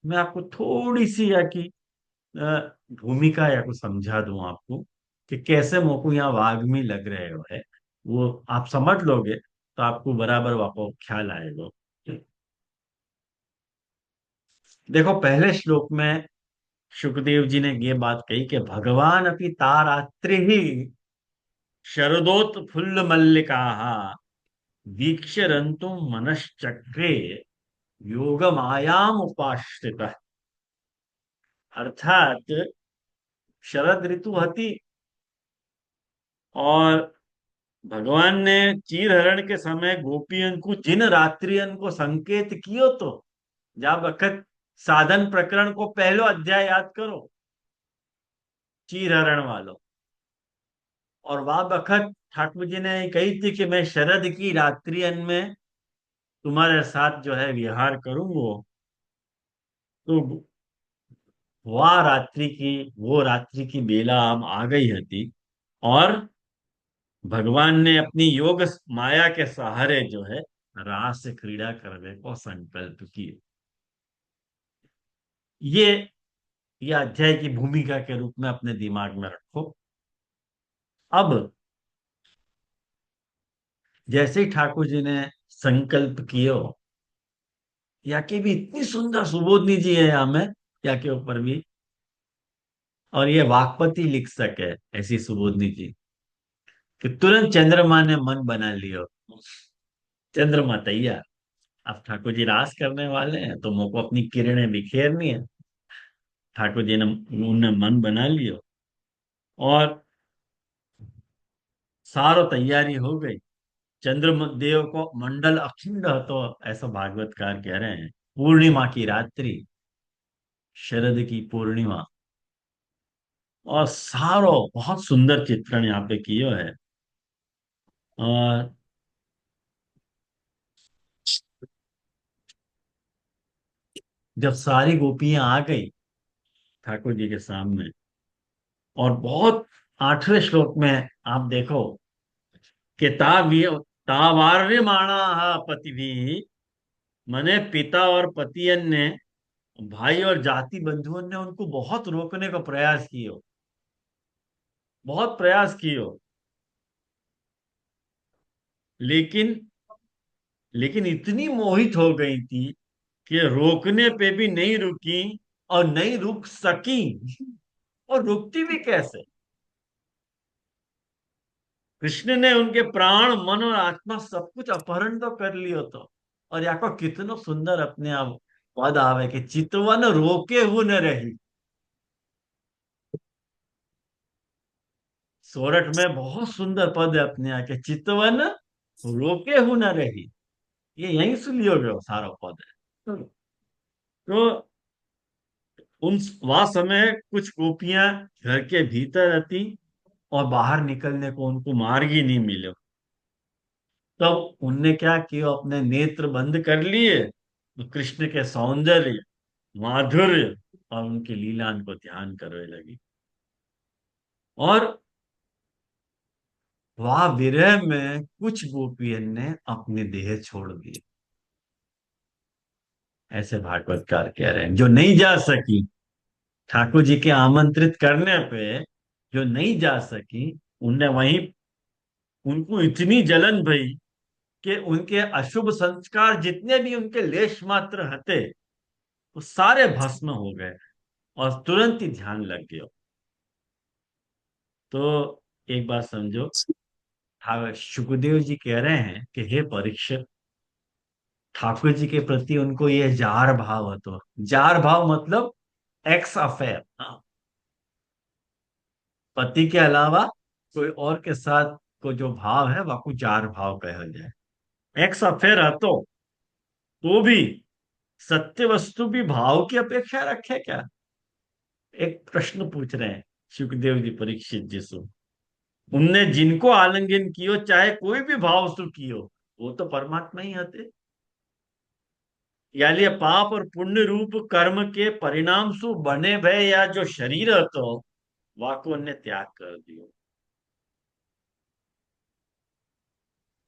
मैं आपको थोड़ी सी या की भूमिका या को समझा दूं आपको कि कैसे मोको यहाँ वाग्मी लग रहे हो है। वो आप समझ लोगे तो आपको बराबर वाको ख्याल आएगा। देखो पहले श्लोक में सुखदेव जी ने ये बात कही कि भगवान अपनी तारात्रि ही शरदोत्फुल्ल मल्लिका वीक्ष्य मनश्चक्रे योग मायाम उपाश्रित। अर्थात शरद ऋतु हती और भगवान ने चीर हरण के समय गोपियन को जिन रात्रियन को संकेत कियो, तो जा बखत साधन प्रकरण को पहलो अध्याय याद करो, चीर हरण वालों। और वह बखत ठाकुर जी ने कही थी कि मैं शरद की रात्रियन में तुम्हारे साथ जो है विहार करूंगा। तो वो रात्रि की बेला हम आ गई हती और भगवान ने अपनी योग माया के सहारे जो है रास क्रीड़ा करने को संकल्प किए। ये ये अध्याय की भूमिका के रूप में अपने दिमाग में रखो। अब जैसे ही ठाकुर जी ने संकल्प किए, या के भी इतनी सुंदर सुबोधनी जी है यहाँ में, या के ऊपर भी, और ये वाकपति लिख सके ऐसी सुबोधनी जी कि तुरंत चंद्रमा ने मन बना लियो। चंद्रमा तैयार, अब ठाकुर जी रास करने वाले हैं तो मुझको अपनी किरणें बिखेरनी है। ठाकुर जी ने उन्होंने मन बना लियो और सारो तैयारी हो गई। चंद्रदेव को मंडल अखंड तो ऐसा भागवतकार कह रहे हैं। पूर्णिमा की रात्रि, शरद की पूर्णिमा, और सारो बहुत सुंदर चित्रण यहाँ पे किए है। और जब सारी गोपियां आ गई ठाकुर जी के सामने, और बहुत 8वें श्लोक में आप देखो कि तावार्यमाणा पति भी, मने पिता और पतियन ने, भाई और जाति बंधुओं ने उनको बहुत रोकने का प्रयास कियो, बहुत प्रयास कियो। लेकिन लेकिन इतनी मोहित हो गई थी कि रोकने पे भी नहीं रुकी और नहीं रुक सकी। और रुकती भी कैसे? कृष्ण ने उनके प्राण, मन और आत्मा सब कुछ अपहरण तो कर लियो तो। और याको कितनो सुंदर अपने आप पद आवे कि चितवन रोके हु न रही। सोरठ में बहुत सुंदर पद है अपने यहाँ के, चितवन रोके हु न रही। ये यहीं से लियो गयो सारा पद है। तो उन वह समय कुछ गोपियां घर के भीतर रहती और बाहर निकलने को उनको मार्ग ही नहीं मिले। तब उनने क्या किया, अपने नेत्र बंद कर लिए, तो कृष्ण के सौंदर्य, माधुर्य और उनकी लीलान को ध्यान करने लगी। और वह विरह में कुछ गोपियन ने अपने देह छोड़ दिए। ऐसे भागवतकार कह रहे हैं, जो नहीं जा सकी ठाकुर जी के आमंत्रित करने पे, जो नहीं जा सकी, उनने वहीं, उनको इतनी जलन भई कि उनके अशुभ संस्कार जितने भी उनके लेश मात्र हते, वो सारे भस्म हो गए और तुरंत ही ध्यान लग गया। तो एक बात समझो, हाँ, सुखदेव जी कह रहे हैं कि हे परीक्षित, ठाकुर जी के प्रति उनको ये जार भाव है। तो जार भाव मतलब एक्स अफेयर, पति के अलावा कोई और के साथ को जो भाव है वह को जार भाव कहा जाए। एक्स अफेयर है तो भी सत्य वस्तु भी भाव की अपेक्षा रखे क्या? एक प्रश्न पूछ रहे हैं सुखदेव जी परीक्षित जी से। उनने जिनको आलिंगन कियो, चाहे कोई भी भाव सु कियो, वो तो परमात्मा ही हते। यानी पाप और पुण्य रूप कर्म के परिणाम सु बने भय या जो शरीर हतो, वाको ने त्याग कर दियो।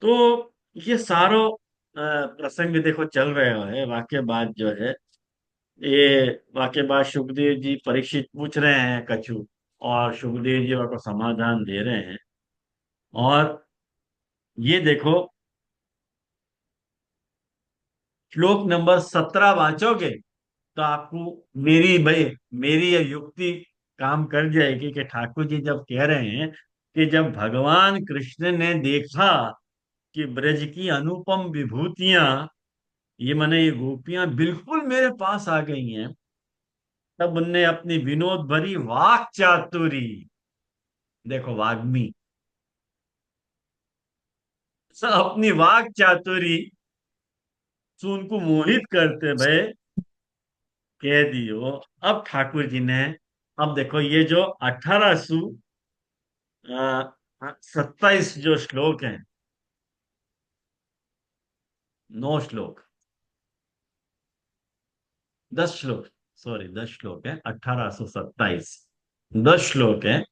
तो ये सारो प्रसंग देखो चल रहे है। वाक्य बात जो है, ये वाक्य बात सुखदेव जी परीक्षित पूछ रहे हैं कछु, और सुखदेव जी को समाधान दे रहे हैं। और ये देखो, श्लोक नंबर 17 वांचोगे तो आपको मेरी भाई मेरी ये युक्ति काम कर जाएगी कि ठाकुर जी जब कह रहे हैं कि जब भगवान कृष्ण ने देखा कि ब्रज की अनुपम विभूतियां, ये माने ये गोपियां बिल्कुल मेरे पास आ गई हैं, तब उनने अपनी विनोद भरी वाक चातुरी, देखो वाग्मी, अपनी वाक चातुरी से उनको मोहित करते भय कह दियो। अब ठाकुर जी ने, अब देखो ये जो 1827 जो श्लोक हैं, 9 श्लोक, 10 श्लोक, सॉरी 10 श्लोक है, 1827 10 श्लोक है।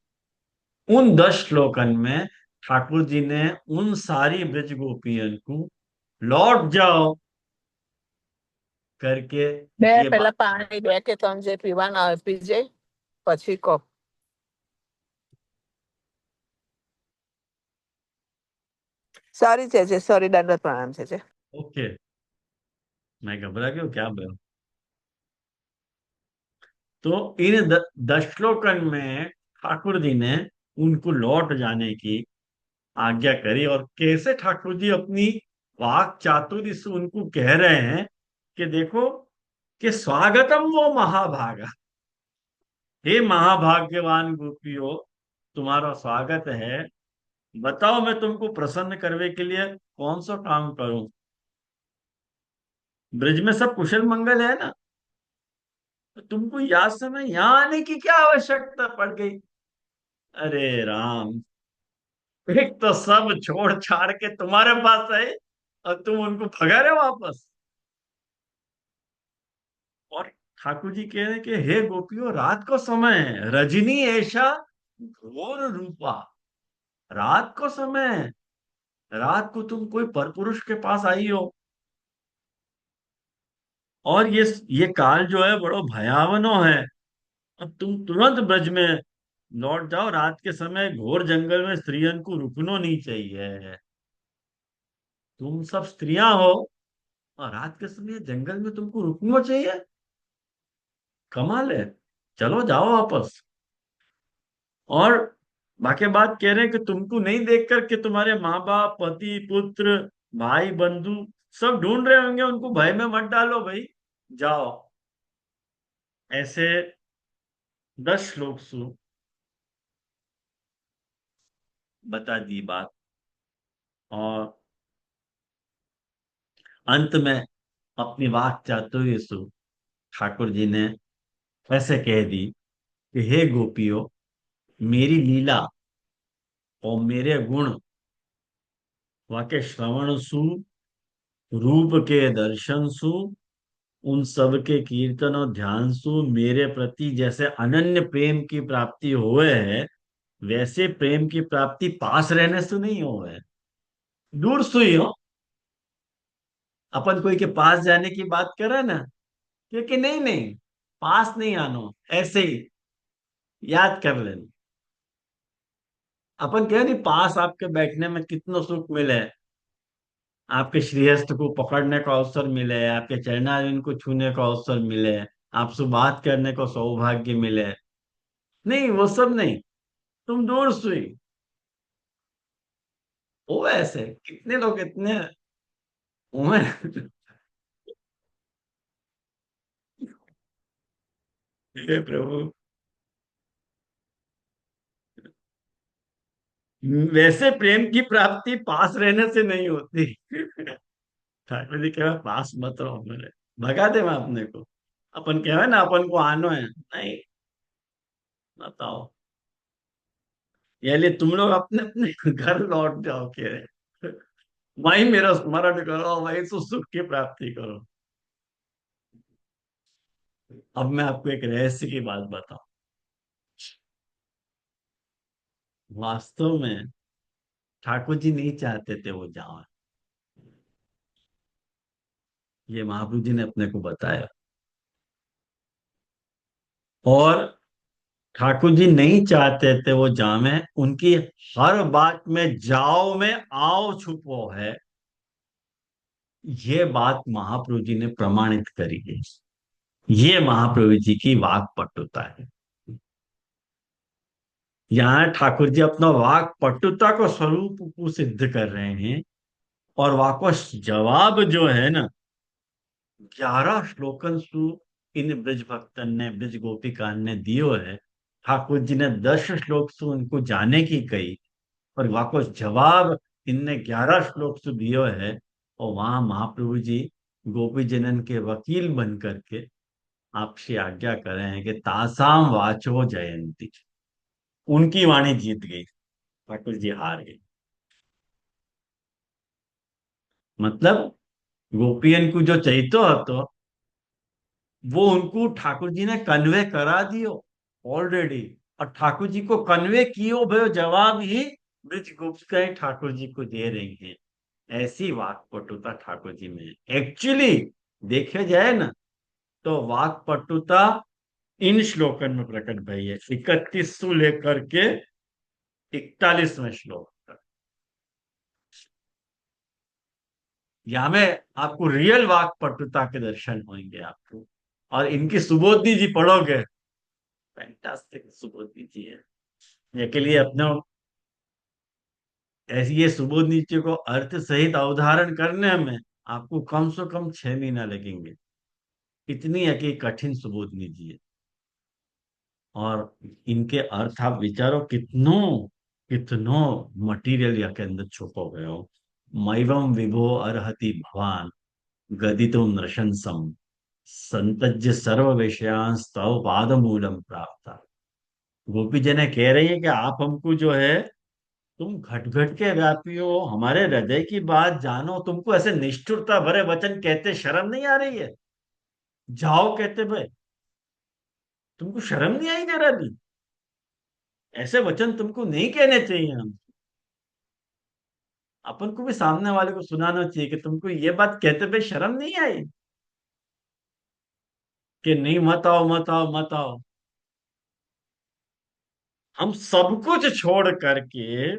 उन 10 श्लोकन में ठाकुर जी ने उन सारी ब्रज गोपियन को लौट जाओ करके બે ये પેલા बात। પાણી 2 કે 3 જે પીવાના હોય પીજે પછી કહો. સોરી છે સોરી દંડવત પ્રણામ છે. ओके, मैं घबरा गया हूँ, क्या बोला? तो इन 10 श्लोकन में ठाकुर जी ने उनको लौट जाने की आज्ञा करी। और कैसे ठाकुर जी अपनी वाक चातुर्य से उनको कह रहे हैं कि देखो कि स्वागतम वो महाभागा, हे महाभाग्यवान गोपियों, तुम्हारा स्वागत है। बताओ मैं तुमको प्रसन्न करने के लिए कौन सा काम करूं? ब्रज में सब कुशल मंगल है ना, तो तुमको याद समय यहाँ आने की क्या आवश्यकता पड़ गई? अरे राम, एक तो सब छोड़ छाड़ के तुम्हारे पास आए और तुम उनको भगा रहे हो वापस। और ठाकुर जी कह रहे हैं कि हे गोपियों, रात को समय है, रजनी ऐसा घोर रूपा, रात को समय है, रात को तुम कोई परपुरुष के पास आई हो। और ये काल जो है बड़ो भयावनो है। अब तुम तुरंत ब्रज में लौट जाओ, रात के समय घोर जंगल में स्त्रियन को रुकनो नहीं चाहिए। तुम सब स्त्रियां हो और रात के समय जंगल में तुमको रुकना चाहिए? कमाल है। चलो जाओ वापस। और बाकी बात कह रहे हैं कि तुमको नहीं देख कर के तुम्हारे माँ बाप, पति, पुत्र, भाई, बंधु सब ढूंढ रहे होंगे, उनको भय में मत डालो भाई। जाओ। ऐसे 10 श्लोक सु बता दी बात। और अंत में अपनी वाक चातुर्य सु ठाकुर जी ने ऐसे कह दी कि हे गोपियों, मेरी लीला और मेरे गुण वाके श्रवण सु, रूप के दर्शन सु, उन सब के कीर्तन और ध्यान सु मेरे प्रति जैसे अनन्य प्रेम की प्राप्ति हुए है, वैसे प्रेम की प्राप्ति पास रहने से नहीं हुए है, दूर से ही हो। अपन कोई के पास जाने की बात करे ना, क्योंकि नहीं नहीं, पास नहीं आनो, ऐसे ही याद कर लेना। अपन कह नहीं, पास आपके बैठने में कितना सुख मिले, आपके श्रीहस्त को पकड़ने का अवसर मिले, आपके चरणारविंद को छूने का अवसर मिले, आपसे बात करने का सौभाग्य मिले। नहीं, वो सब नहीं। तुम दूर सुई हो। ऐसे कितने लोग इतने हुए। हे प्रभु। वैसे प्रेम की प्राप्ति पास रहने से नहीं होती। ठाकुर जी कहे पास मत रहो मेरे, भगा दे मैं अपने को। अपन कहे ना अपन को आनो है, नहीं, बताओ। ये लिए तुम लोग अपने अपने घर लौट जाओ के, वही मेरा स्मरण करो, वही तो सुख की प्राप्ति करो। अब मैं आपको एक रहस्य की बात बताऊं। वास्तव में ठाकुर जी नहीं चाहते थे वो जाए, ये महाप्रभु जी ने अपने को बताया। और ठाकुर जी नहीं चाहते थे वो जामे, उनकी हर बात में जाओ में आओ छुपो है। ये बात महाप्रभु जी ने प्रमाणित करी है। ये महाप्रभु जी की वाक पटुता है। यहाँ ठाकुर जी अपना वाक पटुता को स्वरूप को सिद्ध कर रहे हैं। और वापस जवाब जो है ना, 11 श्लोकन सु इन ब्रज भक्तन ने, ब्रज गोपिका ने दियो है। ठाकुर जी ने 10 श्लोक से उनको जाने की कही, और वापस जवाब इनने 11 श्लोक से दियो है। और वहां महाप्रभु जी गोपी जनन के वकील बन करके आपसे आज्ञा कर रहे हैं कि तासाम वाचो जयंती। उनकी वाणी जीत गई, ठाकुर जी हार गए। मतलब गोपियन को जो चैतो हतो, वो उनको ठाकुर जी ने कन्वे करा दियो ऑलरेडी। और ठाकुर जी को कन्वे कियो भयो जवाब ही ब्रज गोपिकाएं ठाकुर जी को दे रही हैं। ऐसी वाक्पटुता ठाकुर जी में एक्चुअली देखे जाए ना, तो वाक्पटुता इन श्लोकन में प्रकट भई है, 31 से लेकर के 41वें श्लोक तक। यहाँ में आपको रियल वाक्पटुता के दर्शन होंगे आपको। और इनकी सुबोधि जी पढ़ोगे, फैंटास्टिक सुबोधि जी है। ये के लिए अपने ऐसी ये सुबोधि जी को अर्थ सहित अवधारण करने में आपको कम से कम 6 महीना लगेंगे। इतनी है कि कठिन सुबोधि जी है। और इनके अर्थ आप विचारो, कितनो कितनो मटीरियल या के अंदर छुपा गया हो। मैवम विभो अर्हति भवान गदितो नृशंसम संतज्य सर्व विषयांस तव पाद मूलम प्राप्त। गोपी जी ने कह रही है कि आप हमको जो है, तुम घट घट के व्यापी हो, हमारे हृदय की बात जानो, तुमको ऐसे निष्ठुरता भरे वचन कहते शर्म नहीं आ रही है? जाओ कहते भाई, तुमको शर्म नहीं आई जरा भी? ऐसे वचन तुमको नहीं कहने चाहिए। हम अपन को भी सामने वाले को सुनाना चाहिए कि तुमको ये बात कहते हुए शर्म नहीं आई, कि नहीं मत आओ मत आओ मत आओ। हम सब कुछ छोड़ करके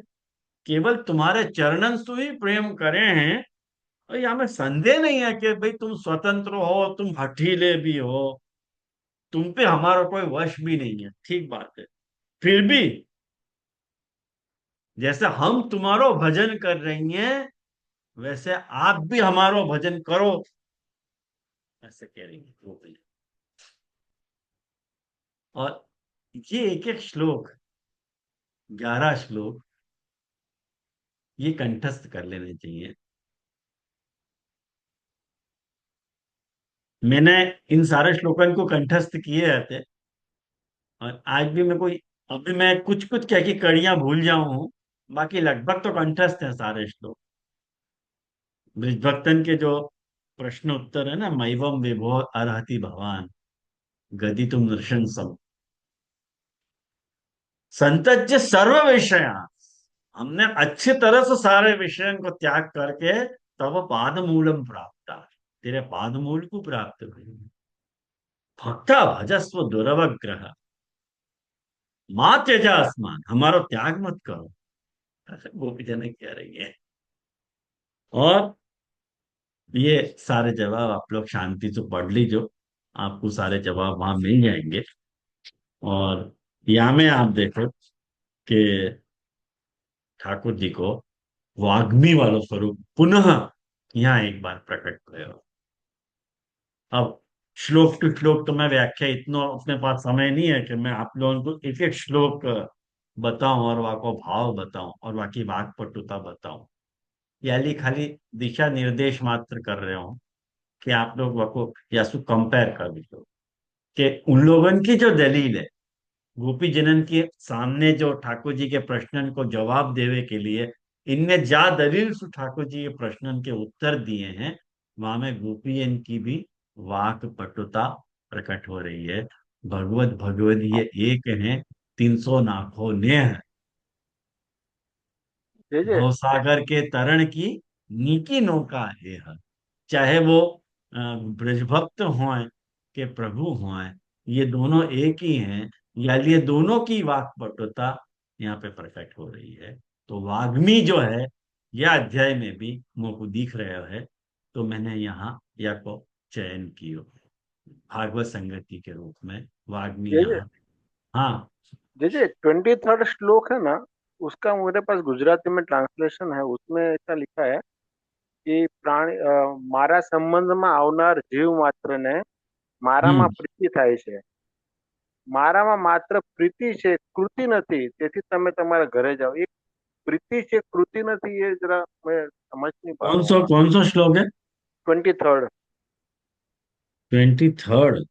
केवल तुम्हारे चरणन से ही प्रेम करे हैं, और यहाँ में संदेह नहीं है कि भाई तुम स्वतंत्र हो, तुम हठीले भी हो, तुम पे हमारा कोई वश भी नहीं है, ठीक बात है। फिर भी जैसे हम तुम्हारो भजन कर रही हैं, वैसे आप भी हमारो भजन करो, ऐसे कह रही है वो भी। और ये एक एक श्लोक, 11 श्लोक, ये कंठस्थ कर लेने चाहिए। मैंने इन सारे श्लोकन को कंठस्थ किए रहते, और आज भी मैं कोई, अभी मैं कुछ कुछ क्या की कड़ियां भूल जाऊं हूं, बाकी लगभग तो कंठस्थ है सारे श्लोक। ब्रिजभक्तन के जो प्रश्न उत्तर है ना, मैवम विभो अर्हति भवान गदितुम नृशंसम संतज्य सर्व विषया। हमने अच्छी तरह से सारे विषयों को त्याग करके तब पाद मूलम प्राप्त, तेरे पाद मूल को प्राप्त करें। भक्ता भजस्व दुरवग्रह माँ त्यजा आसमान, हमारा त्याग मत करो, ऐसे गोपी जन कह रही है। और ये सारे जवाब आप लोग शांति से पढ़ लीजिए, आपको सारे जवाब वहां मिल जाएंगे। और यहाँ में आप देखो कि ठाकुर जी को वाग्मी वाला स्वरूप पुनः यहाँ एक बार प्रकट हुआ। अब श्लोक टू श्लोक तो मैं व्याख्या, इतना अपने पास समय नहीं है कि मैं आप लोगों को एक एक श्लोक बताऊं और वहाँ को भाव बताऊं और वहाँ की वाक पटुता बताऊं। यानी खाली दिशा निर्देश मात्र कर रहे हो कि आप लोग वहाँ को या सु कंपेयर कर लो कि उन लोगों की जो दलील है, गोपी जनन के सामने जो ठाकुर जी के प्रश्न को जवाब देवे के लिए इनने जा दलील से ठाकुर जी के प्रश्न के उत्तर दिए हैं, वहां में गोपीयन की भी वाक पटुता प्रकट हो रही है। भगवत भगवत ये एक है, 300 नाखों नेह, जी जी। भवसागर के तरण की नीकी नौका है। चाहे वो ब्रजभक्त हों के प्रभु हों, ये दोनों एक ही हैं, या ये दोनों की वाक्पटुता यहाँ पे प्रकट हो रही है। तो वाग्मी जो है, यह अध्याय में भी मुझको दिख रहा है, तो मैंने यहाँ या को चयन किया भागवत संगति के रूप में, वाग्मी जी जी। यहाँ। हाँ। जी जी, 23rd श्लोक है ना, उसका मेरे पास गुजराती में ट्रांसलेशन है। उसमें ऐसा लिखा है कि प्राणी मारा संबंधમાં આવનાર જીવ માત્રને हम्म। મારામાં પ્રીતિ થાય છે, મારામાં માત્ર પ્રીતિ છે, કૃતિ નથી, તેથી તમે તમારા ઘરે જાઓ। એ પ્રીતિ છે, કૃતિ નથી, એ જરા मैं समझ नहीं पा रहा हूँ। कौन सा श्लोक है? 23rd, 23rd।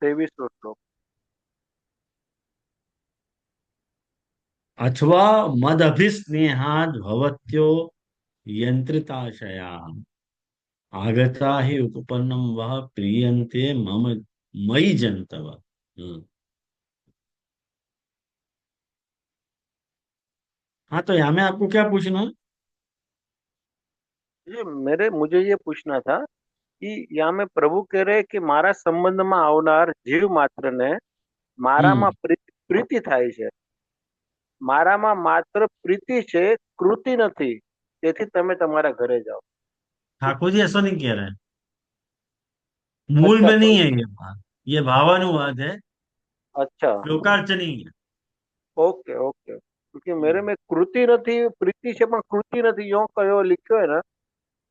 23वां श्लोक। अथवा मदभिस्नेहाद भवत्यो यंत्रिताशया आगता ही उपपन्नम वह प्रियन्ते मम मई जंतव। हाँ, तो यहाँ में आपको क्या पूछना है? ये मेरे मुझे ये पूछना था कि यहाँ में प्रभु कह रहे हैं कि મારા સંબંધમાં આવનાર જીવ માત્રને મારામાં हम्म। પ્રીતિ થાય છે, મારામાં માત્ર પ્રીતિ છે, કૃતિ નથી, તેથી તમે તમારા ઘરે જાઓ। ठाकुर जी ऐसा नहीं कह रहे हैं, मूल अच्छा में तो नहीं है ये बात, ये भावानुवाद है, अच्छा। श्लोकार्च नहीं है। ओके ओके, क्योंकि मेरे में कृति નથી, પ્રીતિ છે પણ કૃતિ નથી, યો કયો लिखो है ना,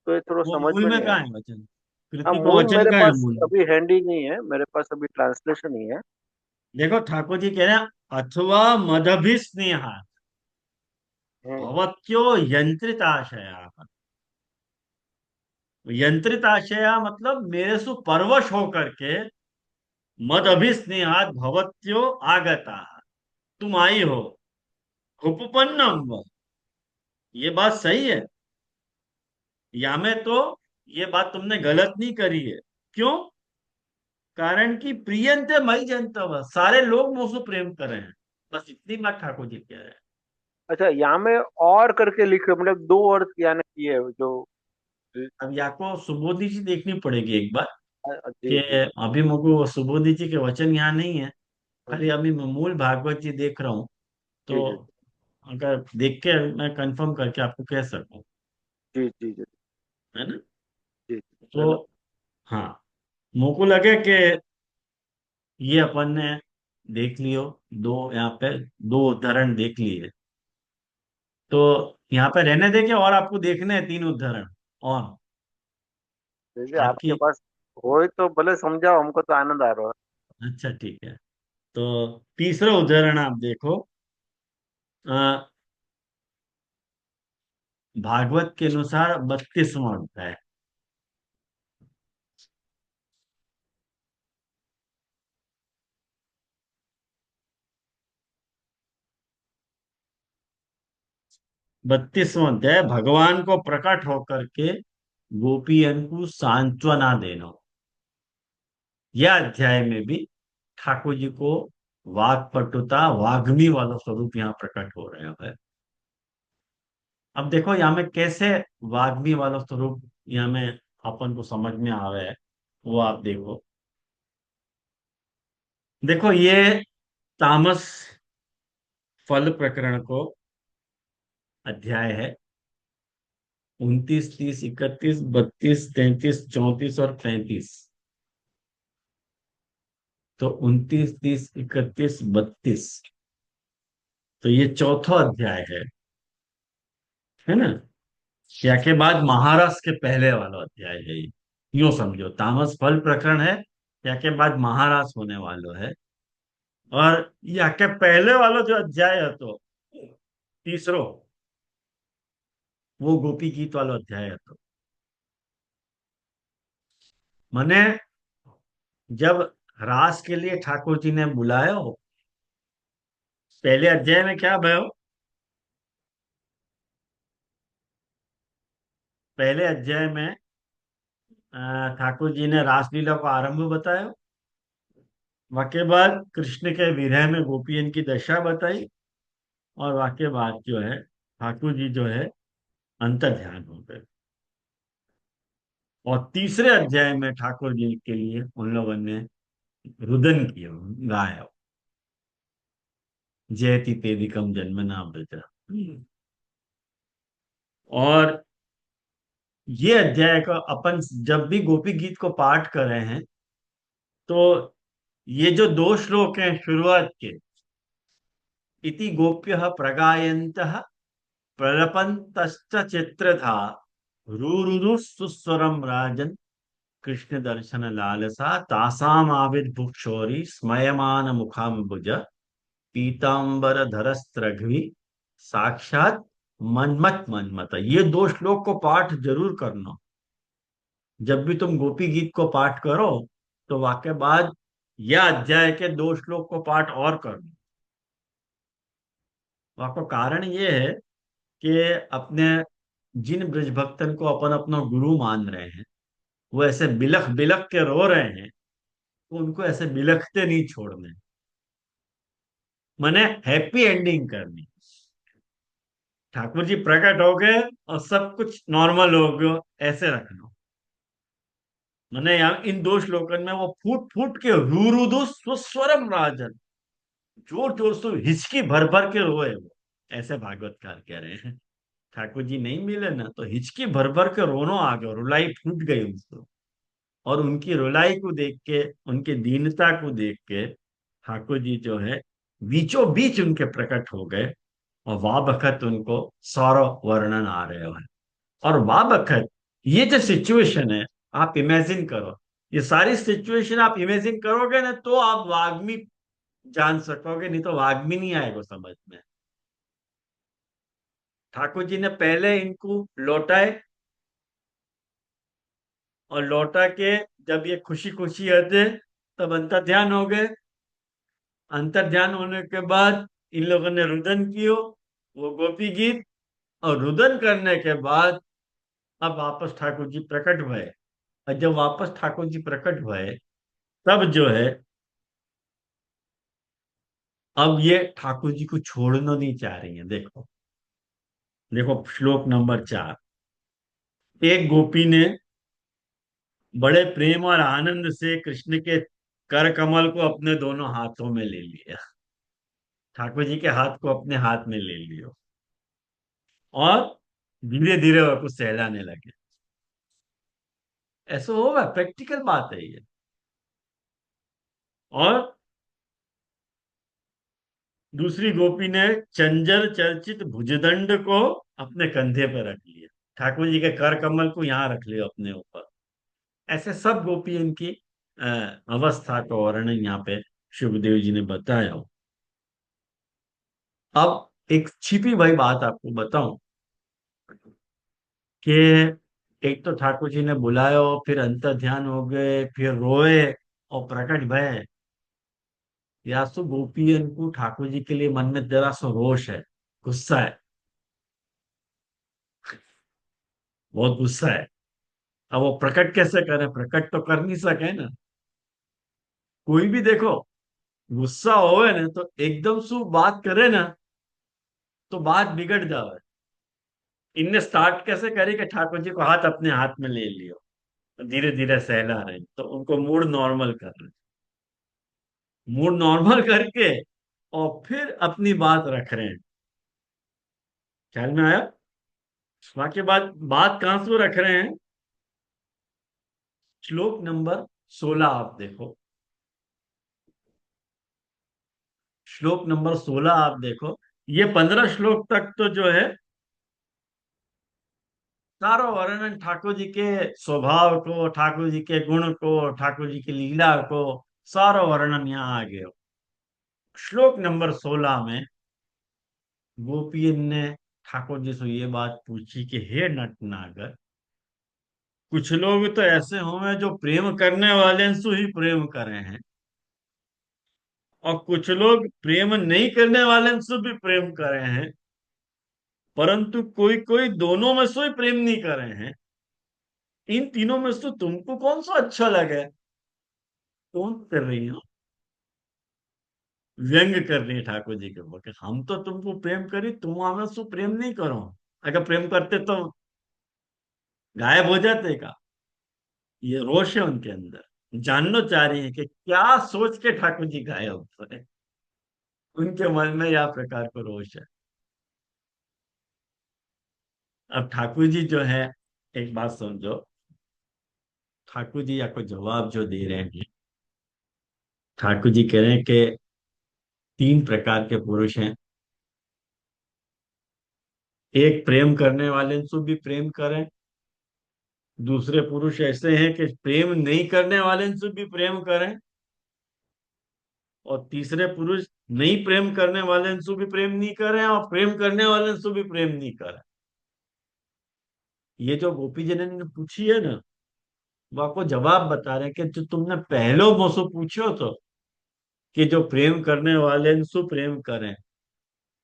तो ये थोड़ा वो समझ मूल में में नहीं कहाँ आया। है वचन? हाँ, कृति को मूल वचन मेरे कहाँ है पास मूल में? अभी हैंडी नहीं है, मेरे पास अभी ट्रांसलेशन नहीं है। देखो ठाकुर जी कह रहे हैं अथवा मदभिस्नेहा हम्म। भवत्यो यंत्रित आशया। यंत्रित आशया मतलब मेरे सु परवश होकर के, मद हम्म। अभिस्नेहात भवत्यो आगता, तुम आई हो, उपपन्नम, ये बात सही है। या में तो ये बात तुमने गलत नहीं करी है। क्यों? कारण कि प्रियंते मई जनतव, सारे लोग मुझसे प्रेम कर रहे हैं, बस इतनी बात ठाकुर जी कह रहे हैं। अच्छा, यहाँ में और करके लिखे, मतलब दो अर्थ यानी किए जो। अब या को सुबोधि जी देखनी पड़ेगी एक बार, कि जी जी अभी मुझको सुबोधि जी के वचन यहाँ नहीं है, खाली जी अभी मैं मूल भागवत जी देख रहा हूँ। जी तो जी अगर देख के मैं कंफर्म करके आपको कह सकूं, जी जी जी। है ना? तो हाँ, मुझको लगे कि ये अपन ने देख लियो, दो यहाँ पे दो उदाहरण देख लिए, तो यहाँ पे रहने देंगे और आपको देखने हैं तीन उदाहरण और देखिए आपके आपकी। पास हो तो भले समझाओ, हमको तो आनंद आ रहा है। अच्छा ठीक है, तो तीसरा उदाहरण आप देखो। अ, भागवत के अनुसार 32वां अध्याय। 32वां अध्याय, भगवान को प्रकट होकर के गोपियन को सांत्वना देना। यह अध्याय में भी ठाकुर जी को वागपटुता, वाग्मी वाला स्वरूप यहाँ प्रकट हो रहा है। अब देखो यहाँ में कैसे वाग्मी वाला स्वरूप यहाँ में अपन को समझ में आ रहा है, वो आप देखो। देखो ये तामस फल प्रकरण को अध्याय है। 29, 30, 31, 32, 33, 34 और 35। तो 29, 30, 31, 32, तो ये चौथा अध्याय है ना। या के बाद महारस के पहले वाला अध्याय है ये। यूं समझो, तामस फल प्रकरण है, या के बाद महारास होने वालो है। और या के पहले वाला जो अध्याय है, तो तीसरो, वो गोपी गीत वाला अध्याय है। तो मने जब रास के लिए ठाकुर जी ने बुलाया हो, पहले अध्याय में क्या भयो? पहले अध्याय में ठाकुर जी ने रासलीला का आरंभ बताया। वाके बाद कृष्ण के विरह में गोपियन की दशा बताई। और वाके बाद जो है ठाकुर जी जो है अंतर ध्यान हो गए। और तीसरे अध्याय में ठाकुर जी के लिए उन लोगों ने रुदन किया, गाया, जयति तेदिकम जन्मना ब्रज। और ये अध्याय का अपन जब भी गोपी गीत को पाठ कर रहे हैं, तो ये जो दो श्लोक हैं शुरुआत के, इति गोप्य प्रगायंत प्रलपंतश्च चित्रधा रूरुरु सुस्वरम राजन कृष्ण दर्शन लालसा तासाम आविद भुक्षोरी स्मयमान मुखाम्बुज पीतांबर धरस्त्रघ्वी साक्षात मनमत मनमत। ये दो श्लोक को पाठ जरूर करना। जब भी तुम गोपी गीत को पाठ करो, तो वाक्य बाद यह अध्याय के दो श्लोक को पाठ और करना। आपको कारण ये है कि अपने जिन ब्रज भक्तन को अपन अपना गुरु मान रहे हैं, वो ऐसे बिलख बिलख के रो रहे हैं, तो उनको ऐसे बिलखते नहीं छोड़ने। माने हैप्पी एंडिंग करनी। ठाकुर जी प्रकट हो गए और सब कुछ नॉर्मल हो गया, ऐसे रखना। मैंने यहाँ इन दो श्लोकन में वो फूट फूट के रू रू दो सुस्वरम राजन, जोर जोर से हिचकी भर भर के रोए वो, ऐसे भागवतकार कह रहे हैं। ठाकुर जी नहीं मिले ना, तो हिचकी भर भर के रोनो आ गया, रुलाई फूट गई उनको। और उनकी रुलाई को देख के, उनकी दीनता को देख के ठाकुर जी जो है बीचों बीच उनके प्रकट हो गए। और वाह बखत उनको सौरव वर्णन आ रहे हैं। और वाह बखत ये जो सिचुएशन है, आप इमेजिन करो, ये सारी सिचुएशन आप इमेजिन करोगे ना, तो आप वाग्मी जान सकोगे, नहीं तो वाग्मी नहीं आएगा समझ में। ठाकुर जी ने पहले इनको लौटाए, और लौटा के जब ये खुशी खुशी हंसे, तब अंतर ध्यान हो गए। अंतर ध्यान होने के बाद इन लोगों ने रुदन कियो, वो गोपी गीत। और रुदन करने के बाद अब वापस ठाकुर जी प्रकट हुए। और जब वापस ठाकुर जी प्रकट हुए, तब जो है अब ये ठाकुर जी को छोड़ना नहीं चाह रही है। देखो देखो श्लोक नंबर 4। एक गोपी ने बड़े प्रेम और आनंद से कृष्ण के कर कमल को अपने दोनों हाथों में ले लिया। ठाकुर जी के हाथ को अपने हाथ में ले लियो, और धीरे धीरे वो कुछ सहलाने लगे। ऐसा होगा, प्रैक्टिकल बात है ये। और दूसरी गोपी ने चंचल चर्चित भुजदंड को अपने कंधे पर रख लिया, ठाकुर जी के कर कमल को यहाँ रख लिया अपने ऊपर। ऐसे सब गोपी इनकी अवस्था का वर्णन यहाँ पे सुखदेव जी ने बताया हो। अब एक छिपी हुई बात आपको बताऊं कि एक तो ठाकुर जी ने बुलाया, फिर अंतर ध्यान हो गए, फिर रोए और प्रकट भय। या तो गोपियन को ठाकुर जी के लिए मन में जरा सा रोष है, गुस्सा है, बहुत गुस्सा है। अब वो प्रकट कैसे करें, प्रकट तो कर नहीं सके ना। कोई भी देखो गुस्सा होवे ना तो एकदम से बात करे ना तो बात बिगड़ जावे। इनने स्टार्ट कैसे करी कि ठाकुर जी को हाथ अपने हाथ में ले लियो, धीरे धीरे सहला रहे, तो उनको मूड नॉर्मल कर रहे, मूड नॉर्मल करके और फिर अपनी बात रख रहे हैं। ख्याल में आया? बाकी बात कहां से रख रहे हैं? श्लोक नंबर 16 आप देखो, श्लोक नंबर 16 आप देखो। ये 15 श्लोक तक तो जो है सारा वर्णन ठाकुर जी के स्वभाव को, ठाकुर जी के गुण को, ठाकुर जी की लीला को, सारा वर्णन यहाँ आ गया। श्लोक नंबर 16 में गोपी ने ठाकुर जी से ये बात पूछी कि हे नटनागर, कुछ लोग तो ऐसे होंगे जो प्रेम करने वाले से ही प्रेम करे हैं, और कुछ लोग प्रेम नहीं करने वाले से भी प्रेम करे हैं, परंतु कोई कोई दोनों में से ही प्रेम नहीं करे हैं। इन तीनों में से तुमको कौन सा अच्छा लगे? कौन कर रही हो? व्यंग कर रही है ठाकुर जी के ऊपर कि हम तो तुमको प्रेम करी, तुम हमें से प्रेम नहीं करो। अगर प्रेम करते तो गायब हो जाते का। ये रोष है उनके अंदर, जानना चाह रही है कि क्या सोच के ठाकुर जी गायब हुए। उनके मन में यह प्रकार का रोष है। अब ठाकुर जी जो है, एक बात समझो, ठाकुर जी आपको जवाब जो दे रहे हैं, ठाकुर जी कह रहे हैं कि तीन प्रकार के पुरुष हैं। एक प्रेम करने वाले से भी प्रेम करें, दूसरे पुरुष ऐसे हैं कि प्रेम नहीं करने वाले से भी प्रेम करें, और तीसरे पुरुष नहीं प्रेम करने वाले से भी प्रेम नहीं करें और प्रेम करने वाले से भी प्रेम नहीं करें। ये जो गोपी जी ने पूछी है ना, वो आपको जवाब बता रहे हैं कि जो तुमने पहलो मुझसे पूछो तो कि जो प्रेम करने वाले से प्रेम करें,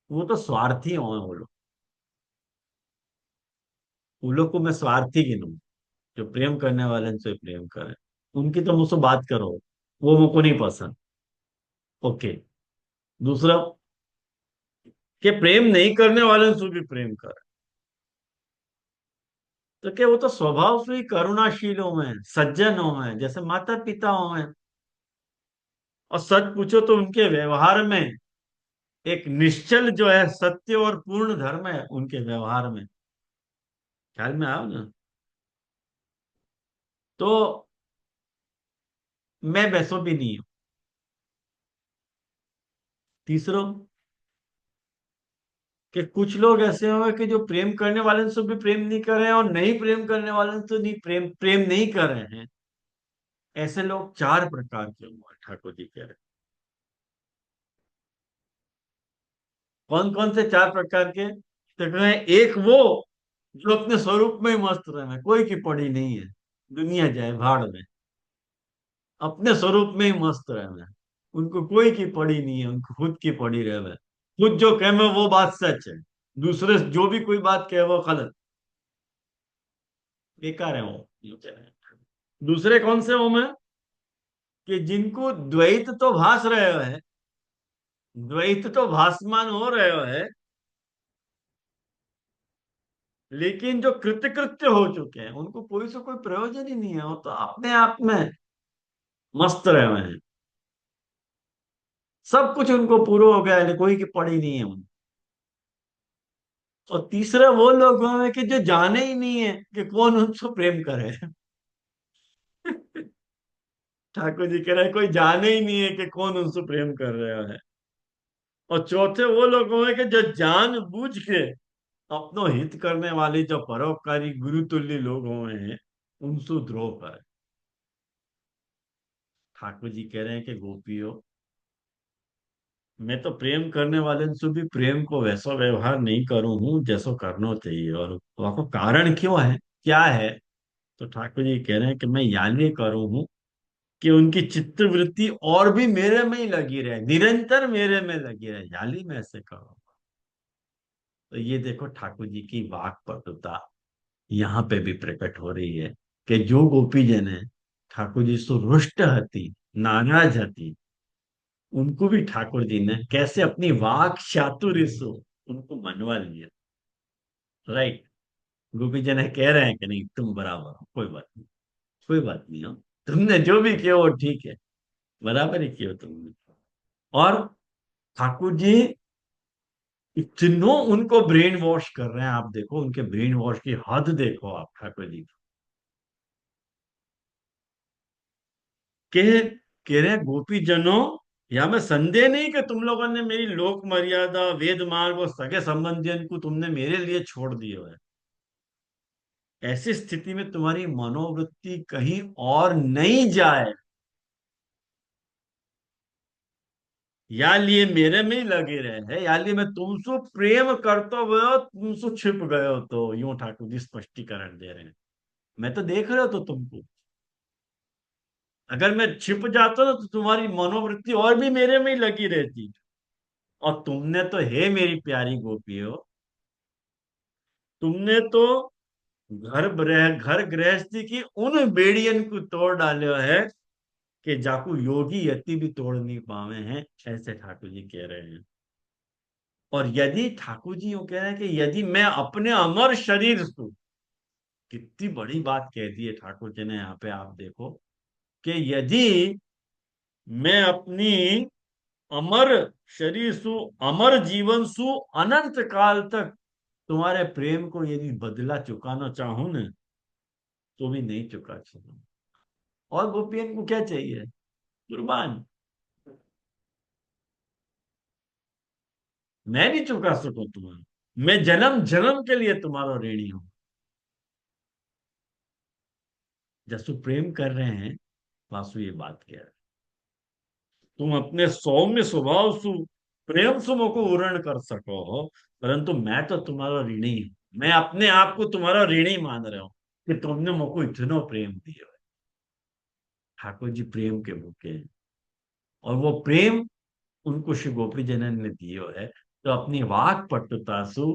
वो तो स्वार्थी हो वो लोग। वो लोग को मैं स्वार्थी गिनूं जो प्रेम करने वाले से प्रेम करें। उनकी तो मुझसे बात करो, वो मुझको नहीं पसंद। ओके। दूसरा कि प्रेम नहीं करने वाले से भी प्रेम करें, तो क्या वो तो स्वभाव से ही करुणाशील हो में, सज्जन हो में, जैसे माता पिता हो में। और सच पूछो तो उनके व्यवहार में एक निश्चल जो है सत्य और पूर्ण धर्म है उनके व्यवहार में। ख्याल में आओ ना? तो मैं वैसो भी नहीं हूं। तीसरो कि कुछ लोग ऐसे होंगे कि जो प्रेम करने वाले से भी प्रेम नहीं कर रहे हैं और नहीं प्रेम करने वाले से नहीं प्रेम प्रेम नहीं कर रहे हैं। ऐसे लोग चार प्रकार के होंगे ठाकुर जी कह रहे हैं। कौन कौन से चार प्रकार के? तो कहें एक वो जो अपने स्वरूप में ही मस्त रहे, कोई की पड़ी नहीं है, दुनिया जाए भाड़ में, अपने स्वरूप में ही मस्त रहे, उनको कोई की पड़ी नहीं है, उनको खुद की पड़ी रहे। खुद जो कहे वो बात सच है, दूसरे से जो भी कोई बात कहे वो गलत, बेकार है वो, यूं कह रहे हैं। दूसरे कौन से हो में कि जिनको द्वैत तो भास रहे है, द्वैत तो भासमान हो रहे है, लेकिन जो कृत्य कृत्य हो चुके हैं उनको कोई से कोई प्रयोजन ही नहीं है, वो तो अपने आप में मस्त रहे हुए हैं, सब कुछ उनको पूरा हो गया है, कोई की पड़ी नहीं है उनको। और तीसरा वो लोग हैं कि जो जाने ही नहीं है कि कौन उनसे प्रेम करे। ठाकुर जी कह रहे हैं कोई जाने ही नहीं है कि कौन उनसे प्रेम कर रहा है। और चौथे वो लोग हैं कि जो जान बूझ के अपनो हित करने वाले जो परोपकारी गुरु तुल्य लोग हुए हैं उनसे द्रोह कर। ठाकुर जी कह रहे हैं कि गोपियों, मैं तो प्रेम करने वाले से भी प्रेम को वैसा व्यवहार नहीं करूं हूं जैसा करना चाहिए। और वह कारण क्यों है, क्या है? तो ठाकुर जी कह रहे हैं कि मैं यानी करूं हूं कि उनकी चित्त वृत्ति और भी मेरे में ही लगी रहे, निरंतर मेरे में लगी रहे, याली मैं ऐसे करूं। तो ये देखो ठाकुर जी की वाक पटुता यहाँ पे भी प्रकट हो रही है कि जो गोपी जन है ठाकुर जी से रुष्ट हती, नाराज हती, उनको भी ठाकुर जी ने कैसे अपनी वाक चातुर्य से उनको मनवा लिया। राइट। गोपी जन है कह रहे हैं कि नहीं तुम बराबर हो, कोई बात नहीं, कोई बात नहीं हो, तुमने जो भी किया वो ठीक है, बराबर ही किया तुमने। और ठाकुर जी इतनों उनको ब्रेन वॉश कर रहे हैं, आप देखो उनके ब्रेन वॉश की हद देखो आप ठाकुर जी के। कह रहे हैं गोपी जनों, या मैं संदेह नहीं कि तुम लोगों ने मेरी लोक मर्यादा वेद मार्ग और सगे संबंधियों को तुमने मेरे लिए छोड़ दिया है। ऐसी स्थिति में तुम्हारी मनोवृत्ति कहीं और नहीं जाए, या लिए मेरे में ही लगे रहे हैं, या लिए मैं तुमसे प्रेम करते हुए तुमसे छिप गए हो। तो यूं ठाकुर जी स्पष्टीकरण दे रहे हैं, मैं तो देख रहा तो तुमको, अगर मैं छिप जाता ना तो तुम्हारी मनोवृत्ति और भी मेरे में ही लगी रहती। और तुमने तो, हे मेरी प्यारी गोपियों, तुमने तो घर गृहस्थी की उन बेड़ियन को तोड़ डालो है कि जाकू योगी यति भी तोड़ नहीं पावे हैं, ऐसे ठाकुर जी कह रहे हैं। और यदि ठाकुर जी यूं कह रहे हैं कि यदि मैं अपने अमर शरीर से, कितनी बड़ी बात कह दी है ठाकुर जी ने यहाँ पे, आप देखो कि यदि मैं अपनी अमर शरीर सु, अमर जीवन सु, अनंत काल तक तुम्हारे प्रेम को यदि बदला चुकाना चाहूं न, तो भी नहीं चुका सकूं। और गोपियन को क्या चाहिए? कुर्बान। मैं नहीं चुका सकूं तुम्हारा, मैं जन्म जन्म के लिए तुम्हारा ऋणी हूं। जसु प्रेम कर रहे हैं वासु ये बात कह रहे हैं, तुम अपने सौम्य स्वभाव सु प्रेम से मुझको उरण कर सको हो, परंतु मैं तो तुम्हारा ऋणी हूं। मैं अपने आप को तुम्हारा ऋणी मान रहा हूं कि तुमने मुझको इतना प्रेम दिया है। ठाकुर जी प्रेम के भूखे हैं, और वो प्रेम उनको श्री गोपी जनन ने दियो है। तो अपनी वाक पटुता सु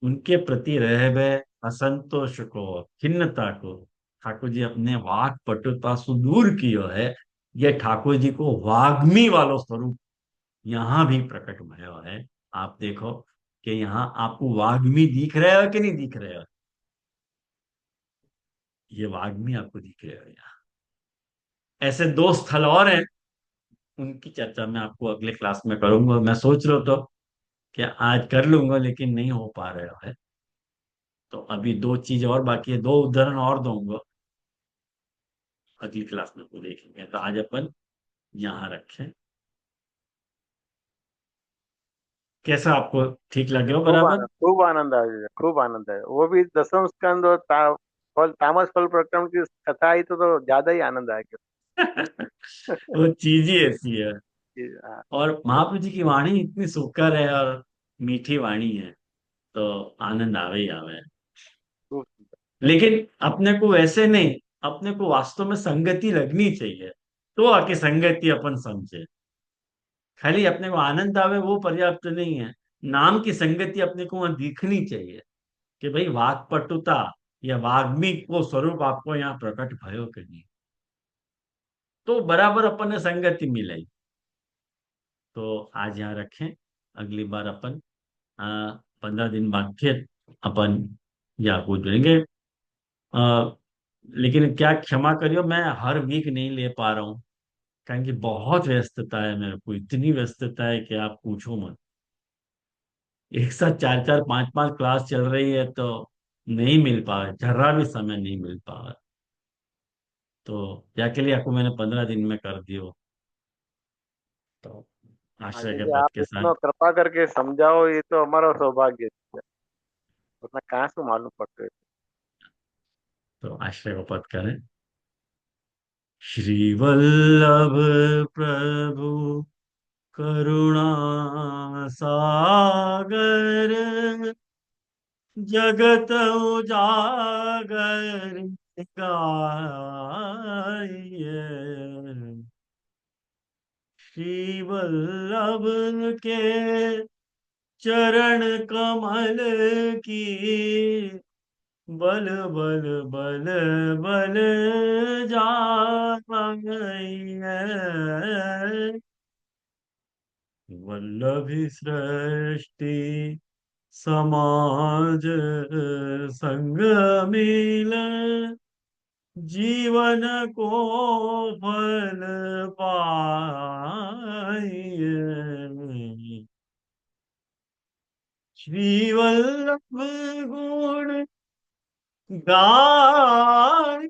उनके प्रति रह गए असंतोष को, खिन्नता को ठाकुर जी अपने वाक पटुता से दूर कियो है। ये ठाकुर जी को वाग्मी वालो स्वरूप यहाँ भी प्रकट भयो है। आप देखो कि यहाँ आपको वाग्मी दिख रहे हो कि नहीं दिख रहे हो? ये वाग्मी आपको दिख रहे हो यहाँ। ऐसे दो स्थल और हैं, उनकी चर्चा मैं आपको अगले क्लास में करूंगा। मैं सोच रहा था कि आज कर लूंगा लेकिन नहीं हो पा रहा है, तो अभी दो चीज और बाकी है, दो उदाहरण और दूंगा, अगली क्लास में वो देखेंगे। तो आज अपन यहाँ रखें। कैसा आपको ठीक लगे हो? बराबर। खूब आनंद आया, खूब आनंद आया। वो भी दसम स्कंद और फल तामस फल प्रकरण की कथा आई तो ज्यादा ही आनंद आ वो चीज ही ऐसी है। गया। और महाप्रभु जी की वाणी इतनी सुकर है और मीठी वाणी है, तो आनंद आवे ही आवे। खूब लेकिन अपने को वैसे नहीं, अपने को वास्तव में संगति लगनी चाहिए, तो आके संगति अपन समझे। खाली अपने को आनंद आवे वो पर्याप्त नहीं है, नाम की संगति अपने को वहां दिखनी चाहिए कि भाई वाक्पटुता या वाग्मी को स्वरूप आपको यहाँ प्रकट भयो कि नहीं, तो बराबर अपन ने संगति मिलाई। तो आज यहाँ रखें, अगली बार अपन 15 दिन बाद फिर अपन या को जुड़ेंगे। आ, लेकिन क्या क्षमा करियो, मैं हर वीक नहीं ले पा रहा हूँ, कारण कि बहुत व्यस्तता है, मेरे को इतनी व्यस्तता है कि आप पूछो मत। एक साथ चार चार पांच पांच क्लास चल रही है, तो नहीं मिल पा रहा, जरा भी समय नहीं मिल पा रहा। तो जाके लिए आपको मैंने 15 दिन में कर दियो, तो हाँ आश्रय जी के जी, पद आप के इतना साथ। कृपा करके समझाओ, ये तो हमारा सौभाग्य है। उतना कहाँ से मालूम पड़ते है। तो आश्रय को पद करें। श्री वल्लभ प्रभु करुणा सागर, जगत उजागर गाइए। श्री वल्लभ के चरण कमल की, बल बल बल बल जाइए। वल्लभी सृष्टि समाज संग मिल, जीवन को फल पाइए। श्री वल्लभ गुण गाय,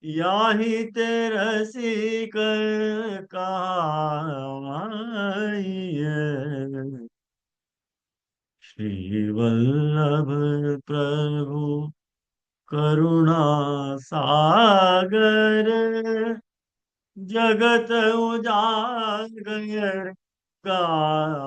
याहि ते रसिक कहाइए। श्री वल्लभ प्रभु करुणा सागर, जगत उजागर गाइए।